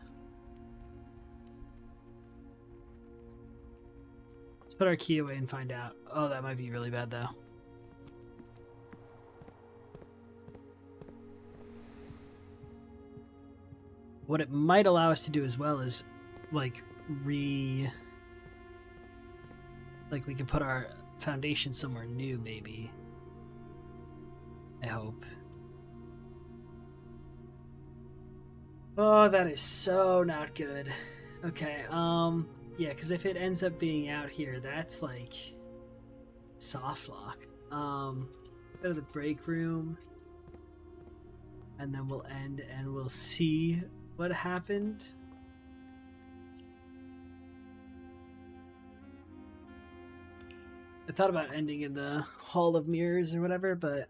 Let's put our key away and find out. Oh, that might be really bad, though. What it might allow us to do as well is, like, we can put our foundation somewhere new, maybe. I hope. Oh, that is so not good. Okay, yeah, because if it ends up being out here, that's like soft lock. Go to the break room, and then we'll end and we'll see what happened. I thought about ending in the Hall of Mirrors or whatever, but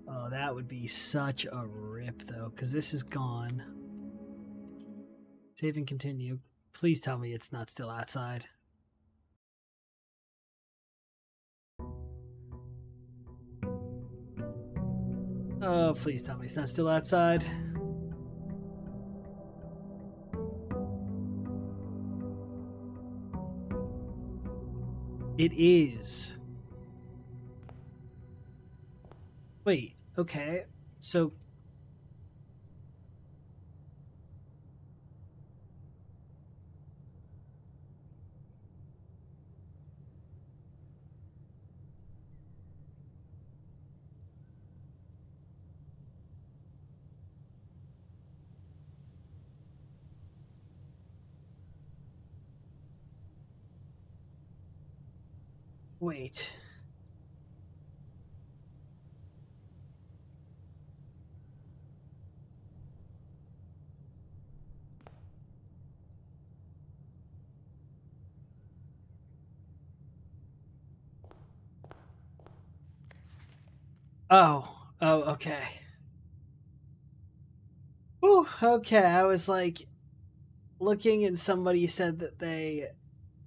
oh, that would be such a rip, though, because this is gone. Save and continue. Please tell me it's not still outside. Oh, please tell me it's not still outside. It is. Wait, okay. So Wait. Oh, okay. Ooh, okay. I was like looking and somebody said that they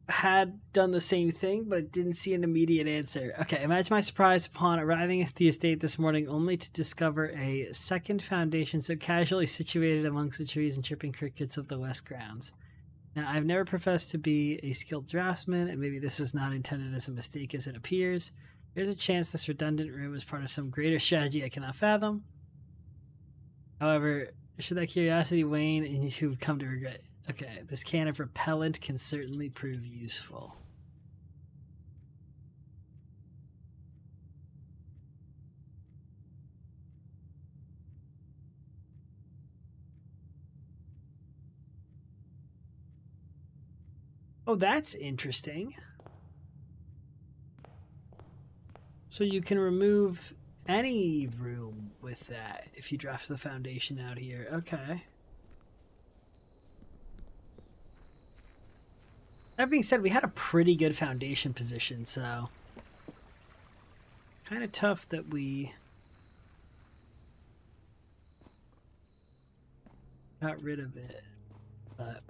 had done the same thing, but I didn't see an immediate answer. Okay, imagine my surprise upon arriving at the estate this morning only to discover a second foundation so casually situated amongst the trees and chirping crickets of the west grounds. Now, I've never professed to be a skilled draftsman, and maybe this is not intended as a mistake as it appears. There's a chance this redundant room is part of some greater strategy I cannot fathom. However, should that curiosity wane and you would come to regret. Okay, this can of repellent can certainly prove useful. Oh, that's interesting. So you can remove any room with that if you draft the foundation out here. Okay. That being said, we had a pretty good foundation position, so kind of tough that we got rid of it. But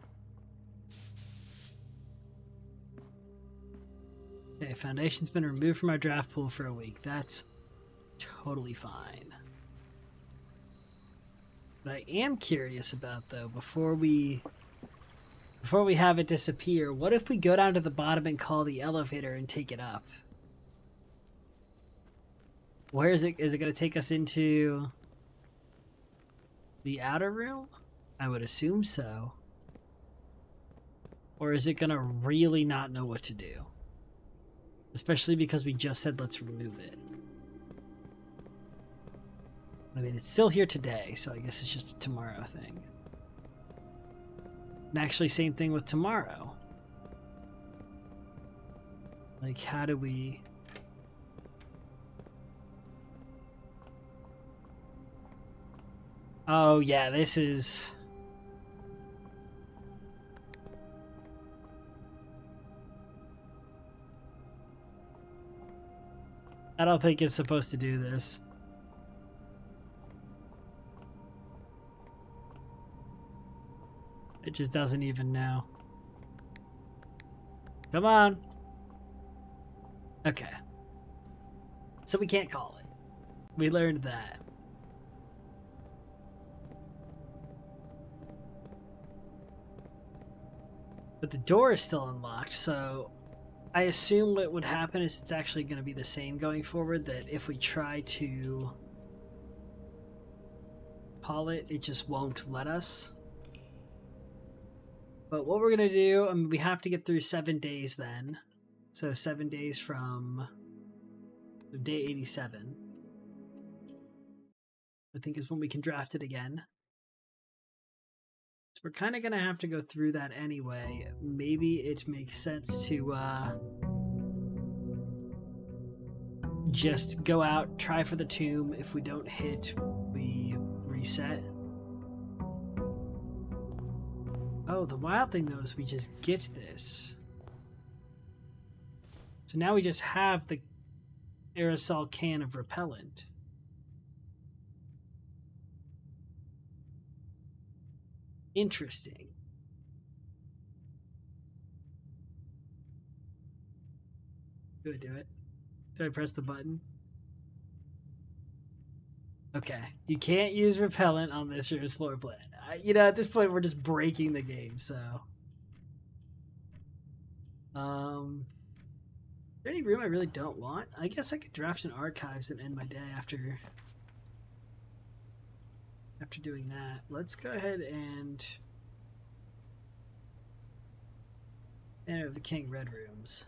okay, foundation's been removed from our draft pool for a week. That's totally fine. But I am curious about, though, before we have it disappear, what if we go down to the bottom and call the elevator and take it up? Where is it? Is it going to take us into the outer room? I would assume so. Or is it going to really not know what to do? Especially because we just said let's remove it. I mean, it's still here today, so I guess it's just a tomorrow thing. And actually, same thing with tomorrow. Like, how do we... Oh, yeah, this is... I don't think it's supposed to do this. It just doesn't even know. Come on. Okay. So we can't call it. We learned that. But the door is still unlocked, so I assume what would happen is it's actually going to be the same going forward, that if we try to call it, it just won't let us. But what we're going to do, I mean, we have to get through 7 days then. So 7 days from day 87. I think is when we can draft it again. So we're kind of going to have to go through that anyway. Maybe it makes sense to just go out, try for the tomb. If we don't hit, we reset. Oh, the wild thing though is we just get this. So now we just have the aerosol can of repellent. Interesting. Do I do it? Do I press the button? Okay. You can't use repellent on this year's floor plan. You know, at this point, we're just breaking the game, so... Is there any room I really don't want? I guess I could draft in archives and end my day after doing that. Let's go ahead and enter the King Red rooms.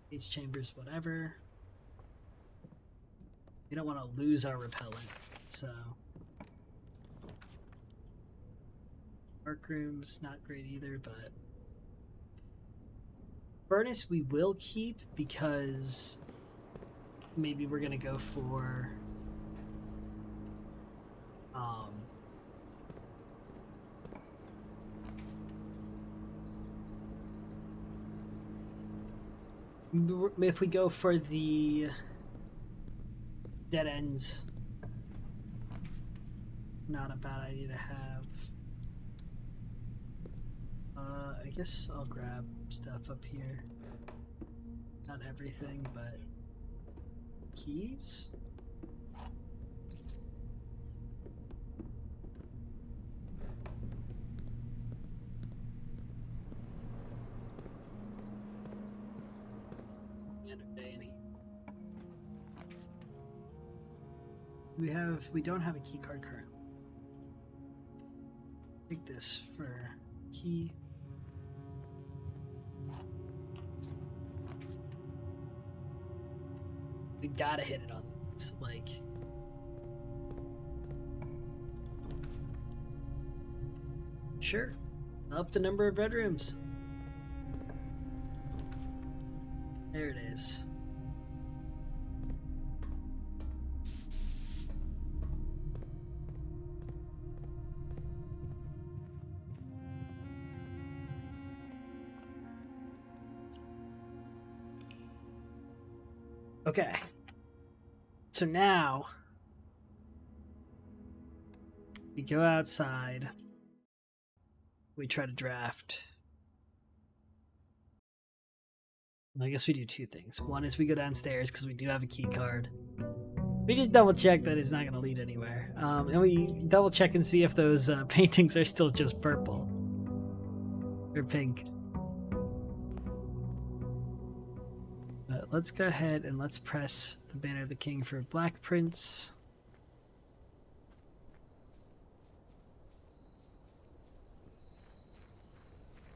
These chambers, whatever. We don't want to lose our repellent, so... Dark room's not great either, but furnace we will keep because maybe we're gonna go for if we go for the dead ends, not a bad idea to have. I guess I'll grab stuff up here. Not everything, but keys? We don't have a key card currently. Take this for key. We gotta hit it on this, like. Sure. Up the number of bedrooms. There it is. Okay. So now we go outside. We try to draft. Well, I guess we do two things. One is we go downstairs because we do have a key card. We just double check that it's not going to lead anywhere. And we double check and see if those paintings are still just purple or pink. Let's go ahead and let's press the Banner of the King for Black Prince.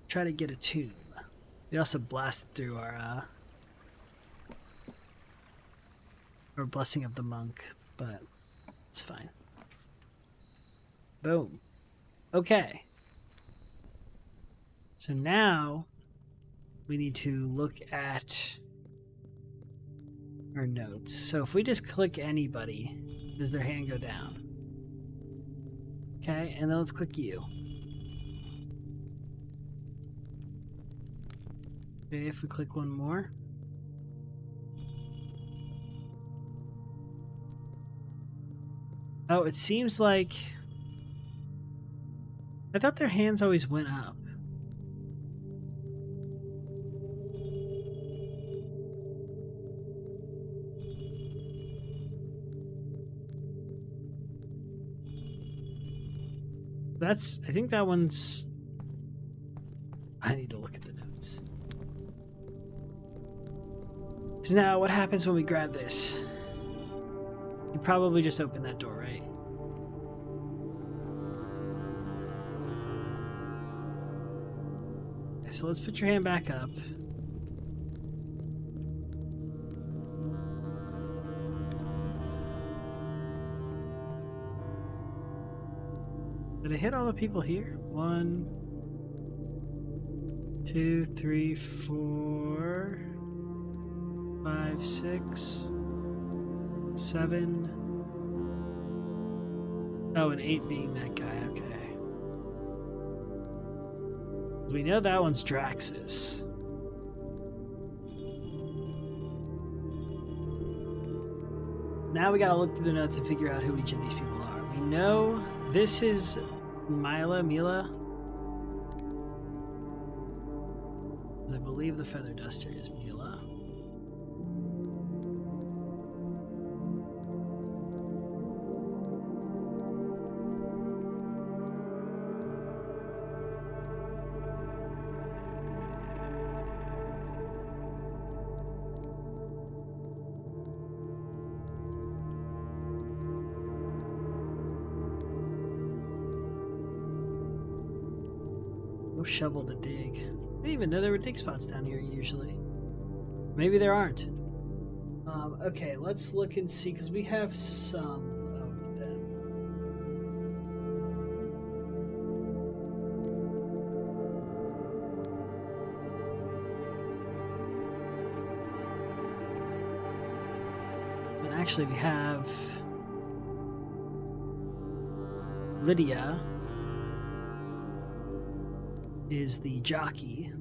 Try to get a tomb. We also blasted through our Blessing of the Monk, but it's fine. Boom. Okay. So now we need to look at our notes. So if we just click anybody, does their hand go down? Okay, and then let's click you. Okay, if we click one more. Oh, it seems like I thought their hands always went up. I think that one's... I need to look at the notes. Because now, what happens when we grab this? You probably just open that door, right? Okay, so let's put your hand back up. Did I hit all the people here? 1, 2, 3, 4, 5, 6, 7. Oh, and 8 being that guy. Okay. We know that one's Draxus. Now we gotta look through the notes and figure out who each of these people are. We know this is Mila. I believe the Feather Duster is Mila. Shovel to dig. I didn't even know there were dig spots down here usually. Maybe there aren't. Okay, let's look and see, because we have some of them. actually, we have Lydia is the jockey.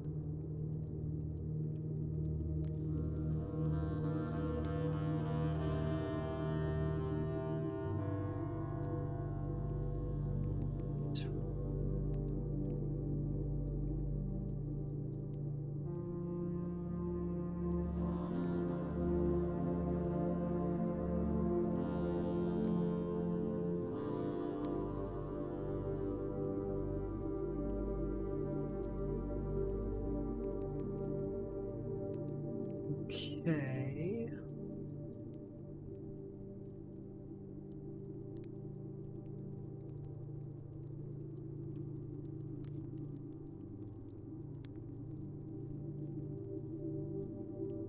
Okay.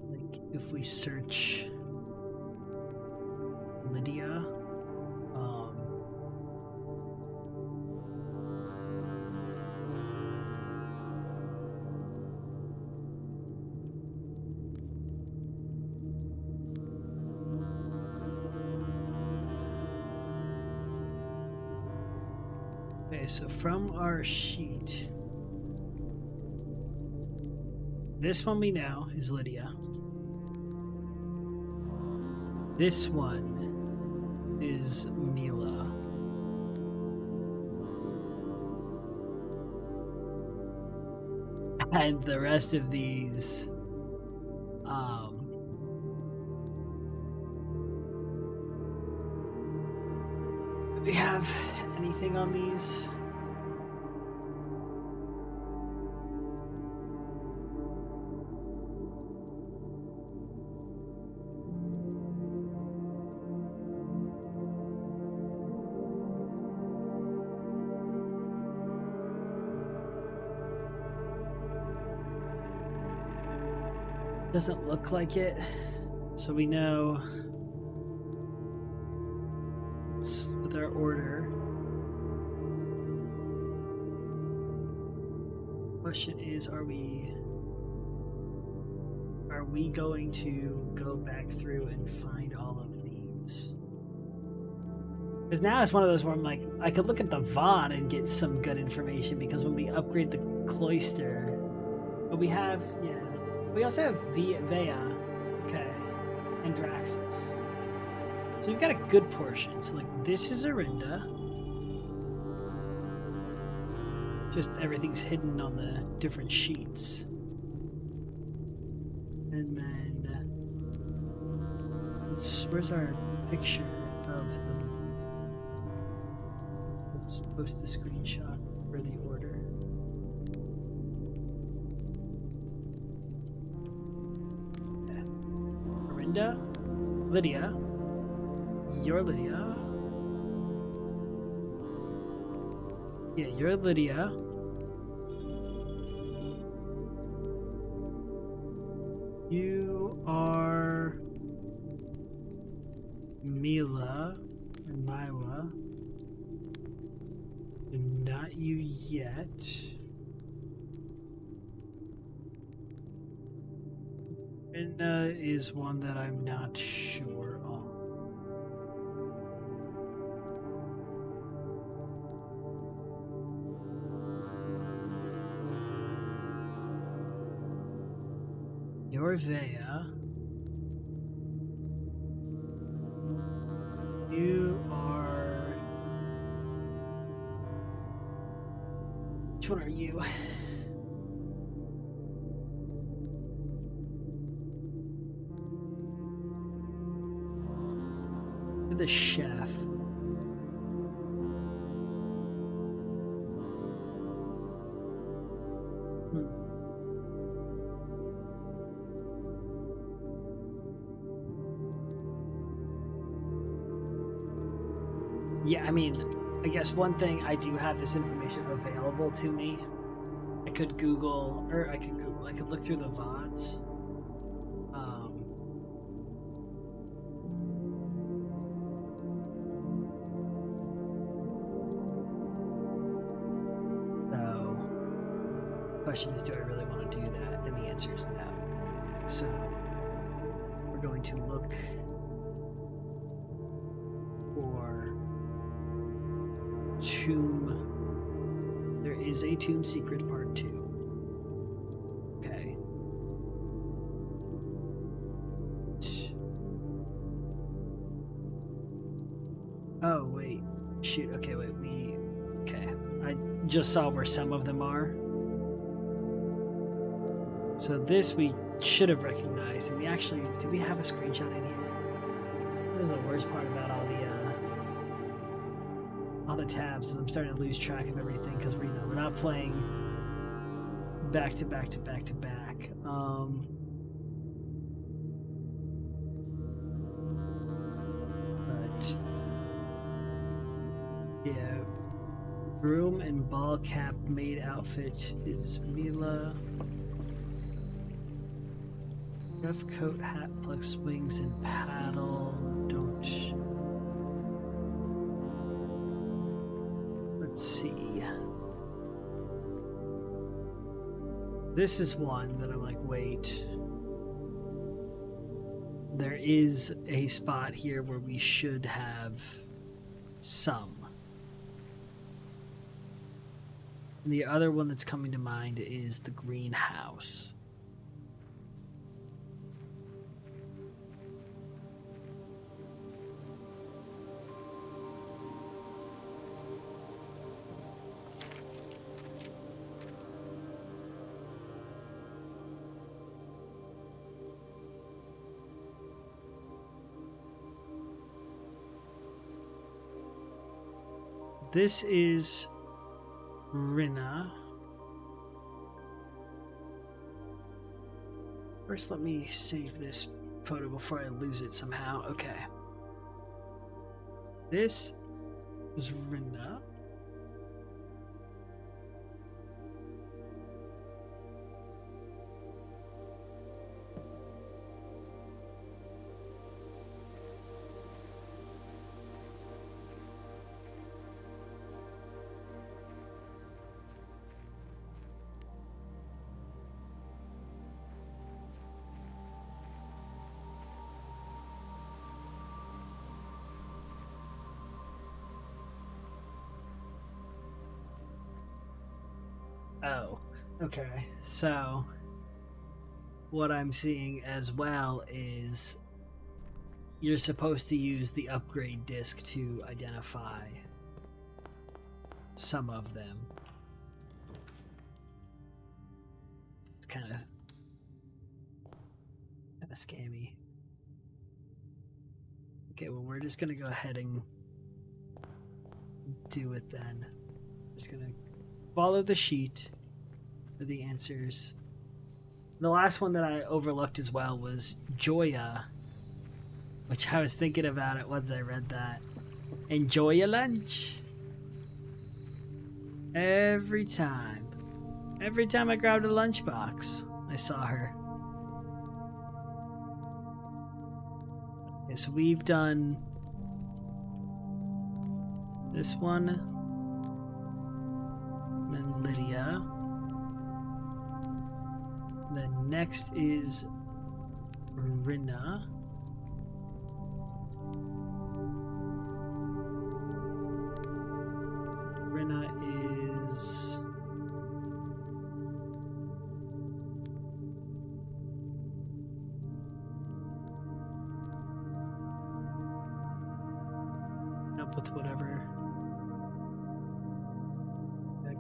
Like, if we search Lydia, okay, so from our sheet, this one we know is Lydia. This one is Mila. And the rest of these, do we have anything on these? Doesn't look like it, so we know with our order. Question is, are we going to go back through and find all of these? Because now it's one of those where I'm like, I could look at the VOD and get some good information, because when we upgrade the cloister, but we have, yeah. We also have Vea, okay, and Draxus. So we've got a good portion. So, like, this is Arinda. Just everything's hidden on the different sheets. And then, where's our picture of them? Let's post the screenshot for the order. Lydia, you're Lydia. Yeah, you're Lydia. You are Mila or Mila. Not you yet. Is one that I'm not sure on. You're Vea. You are... Which one are you? The chef. Yeah, I mean, I guess one thing, I do have this information available to me. I could Google, or I could look through the VODs. Question is, do I really want to do that? And the answer is no. So we're going to look tomb. There is a tomb secret part 2. Okay. Oh, wait. Shoot. Okay, wait. Okay. I just saw where some of them are. So this we should have recognized. And we actually... Do we have a screenshot in here? This is the worst part about all the tabs, is I'm starting to lose track of everything because we're not playing back to back to back to back. But yeah, broom and ball cap maid outfit is Mila. Rough coat, hat plus wings and paddle. Let's see. This is one that I'm like, wait. There is a spot here where we should have some. And the other one that's coming to mind is the greenhouse. This is Rinna. First, let me save this photo before I lose it somehow. Okay. This is Rinna. Oh, okay. So, what I'm seeing as well is you're supposed to use the upgrade disc to identify some of them. It's kind of scammy. Okay, well, we're just gonna go ahead and do it then. Just gonna follow the sheet for the answers. The last one that I overlooked as well was Joya, which I was thinking about it once I read that. Enjoy your lunch. Every time I grabbed a lunchbox, I saw her. Okay, so we've done this one, then Lydia. Then next is Rinna. Rinna is up with whatever.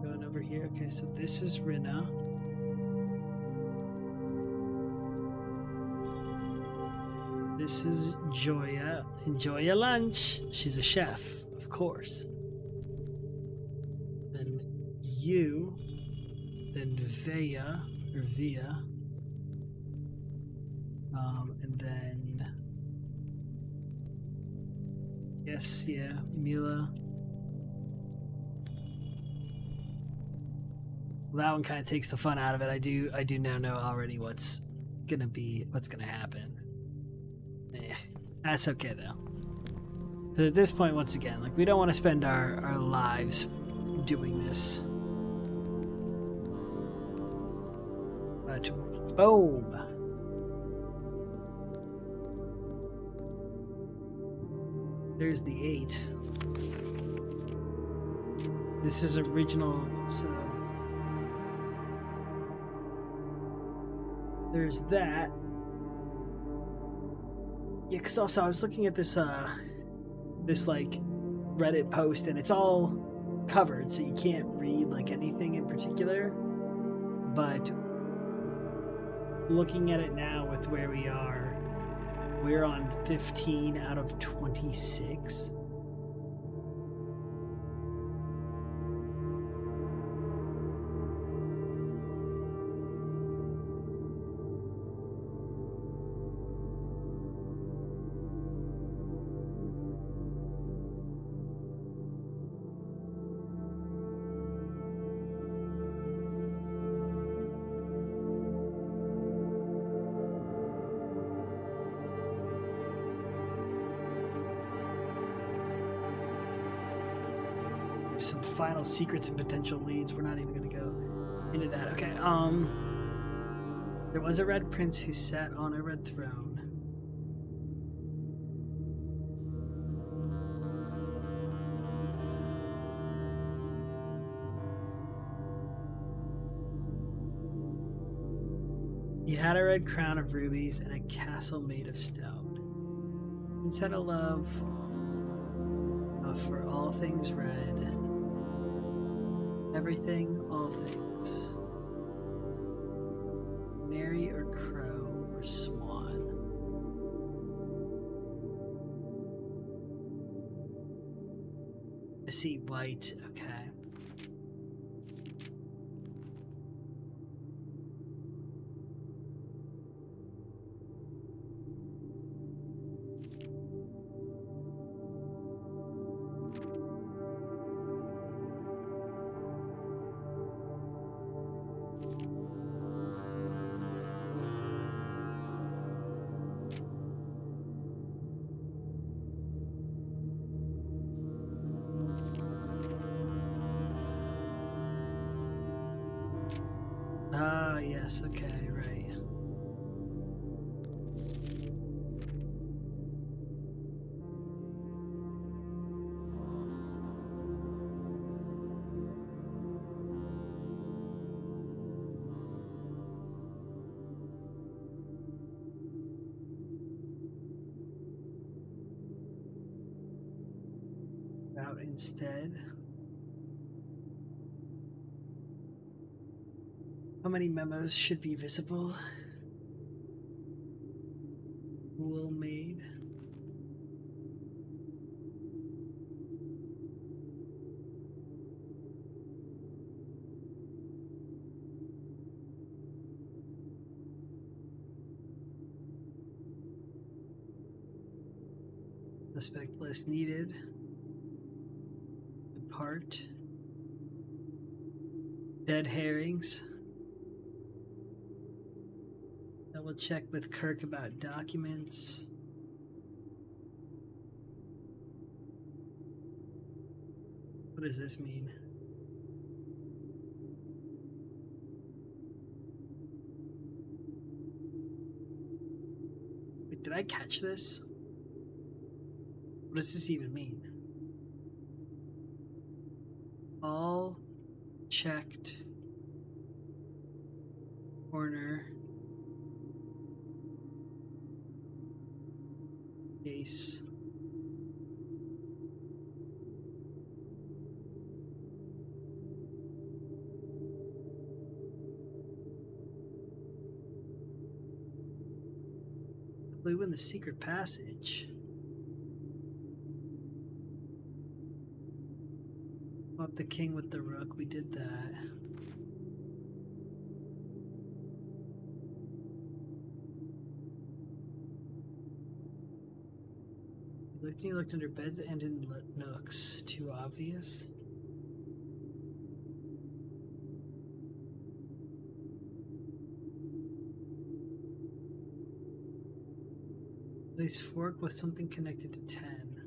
Going over here. Okay, so this is Rinna. This is Joya. Enjoy your lunch. She's a chef, of course. Then you. Then Vea, or Via. And then... Yes, yeah, Mila. Well, that one kind of takes the fun out of it. I do now know already what's gonna happen. That's okay though. But at this point, once again, like, we don't want to spend our lives doing this. But boom. There's the 8. This is original, so there's that. Yeah, because also I was looking at this this like Reddit post, and it's all covered, so you can't read like anything in particular. But looking at it now with where we are, we're on 15 out of 26. Some final secrets and potential leads. We're not even going to go into that. Okay. There was a red prince who sat on a red throne. He had a red crown of rubies and a castle made of stone. Prince had a love for all things red. Everything, all things. Canary or crow or swan. I see white, okay. Ah, yes, okay, right. Out instead. How many memos should be visible? Wool made. Suspect list needed. Depart. Dead herrings. Double check with Kirk about documents. What does this mean? Wait, did I catch this? What does this even mean? All checked. Corner. Case. Clue in the secret passage. Up the king with the rook. We did that. You looked under beds and in nooks. Too obvious. Place fork with something connected to 10.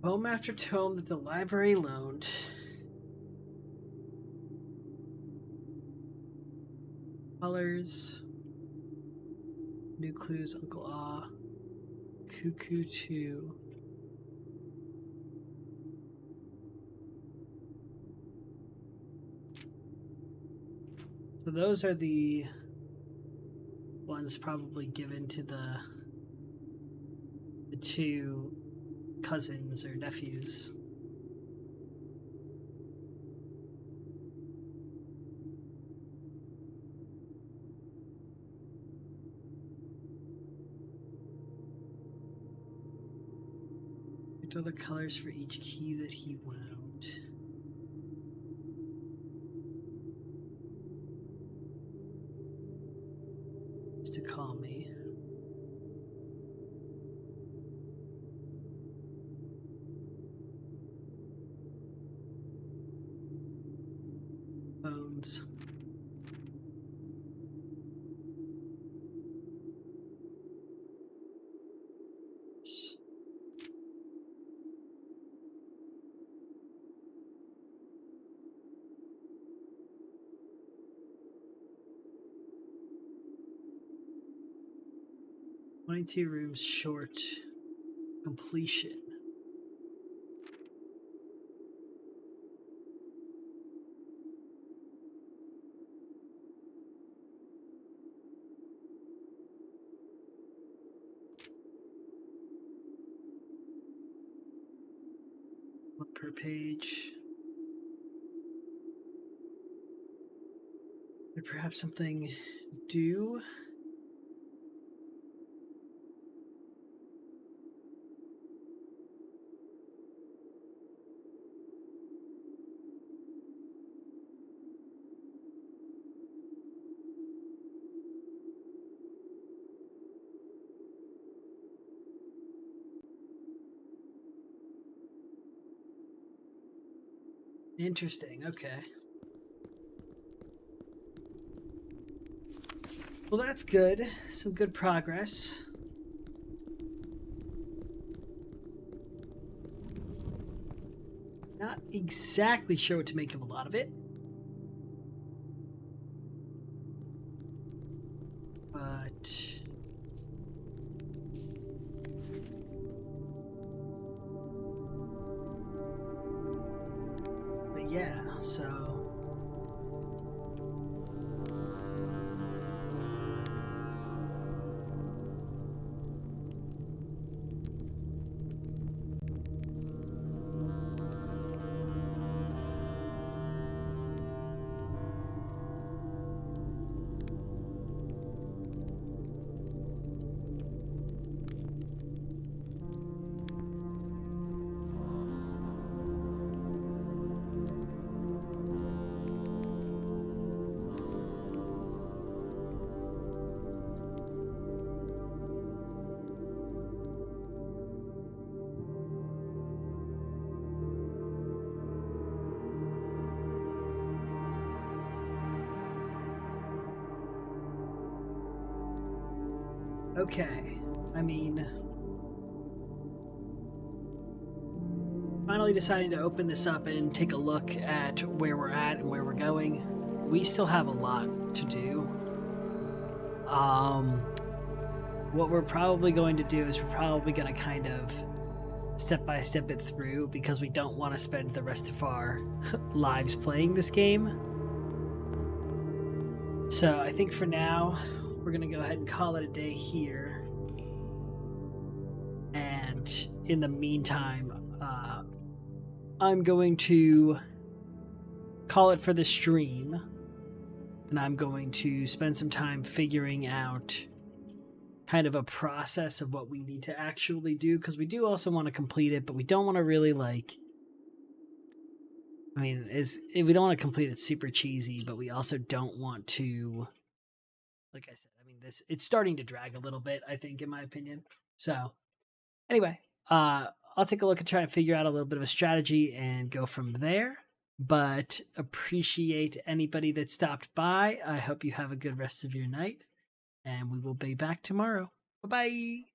Tome after tome that the library loaned. Colors. New clues, Uncle Ah. Cuckoo 2. So those are the ones probably given to the two cousins or nephews. What are the colors for each key that he wound? Just to call me. Bones. "22 rooms short completion." One per page. Or perhaps something due? Interesting, okay. Well, that's good. Some good progress. Not exactly sure what to make of a lot of it. But yeah, so okay. I mean, finally deciding to open this up and take a look at where we're at and where we're going. We still have a lot to do. What we're probably going to do is we're probably going to kind of step by step it through because we don't want to spend the rest of our lives playing this game. So I think for now, we're going to go ahead and call it a day here. And in the meantime, I'm going to call it for the stream. And I'm going to spend some time figuring out kind of a process of what we need to actually do, because we do also want to complete it, but we don't want to really we don't want to complete it super cheesy, but we also don't want to, like I said, it's starting to drag a little bit, I think, in my opinion. So anyway, I'll take a look and try and figure out a little bit of a strategy and go from there. But appreciate anybody that stopped by. I hope you have a good rest of your night, and we will be back tomorrow. Bye-bye.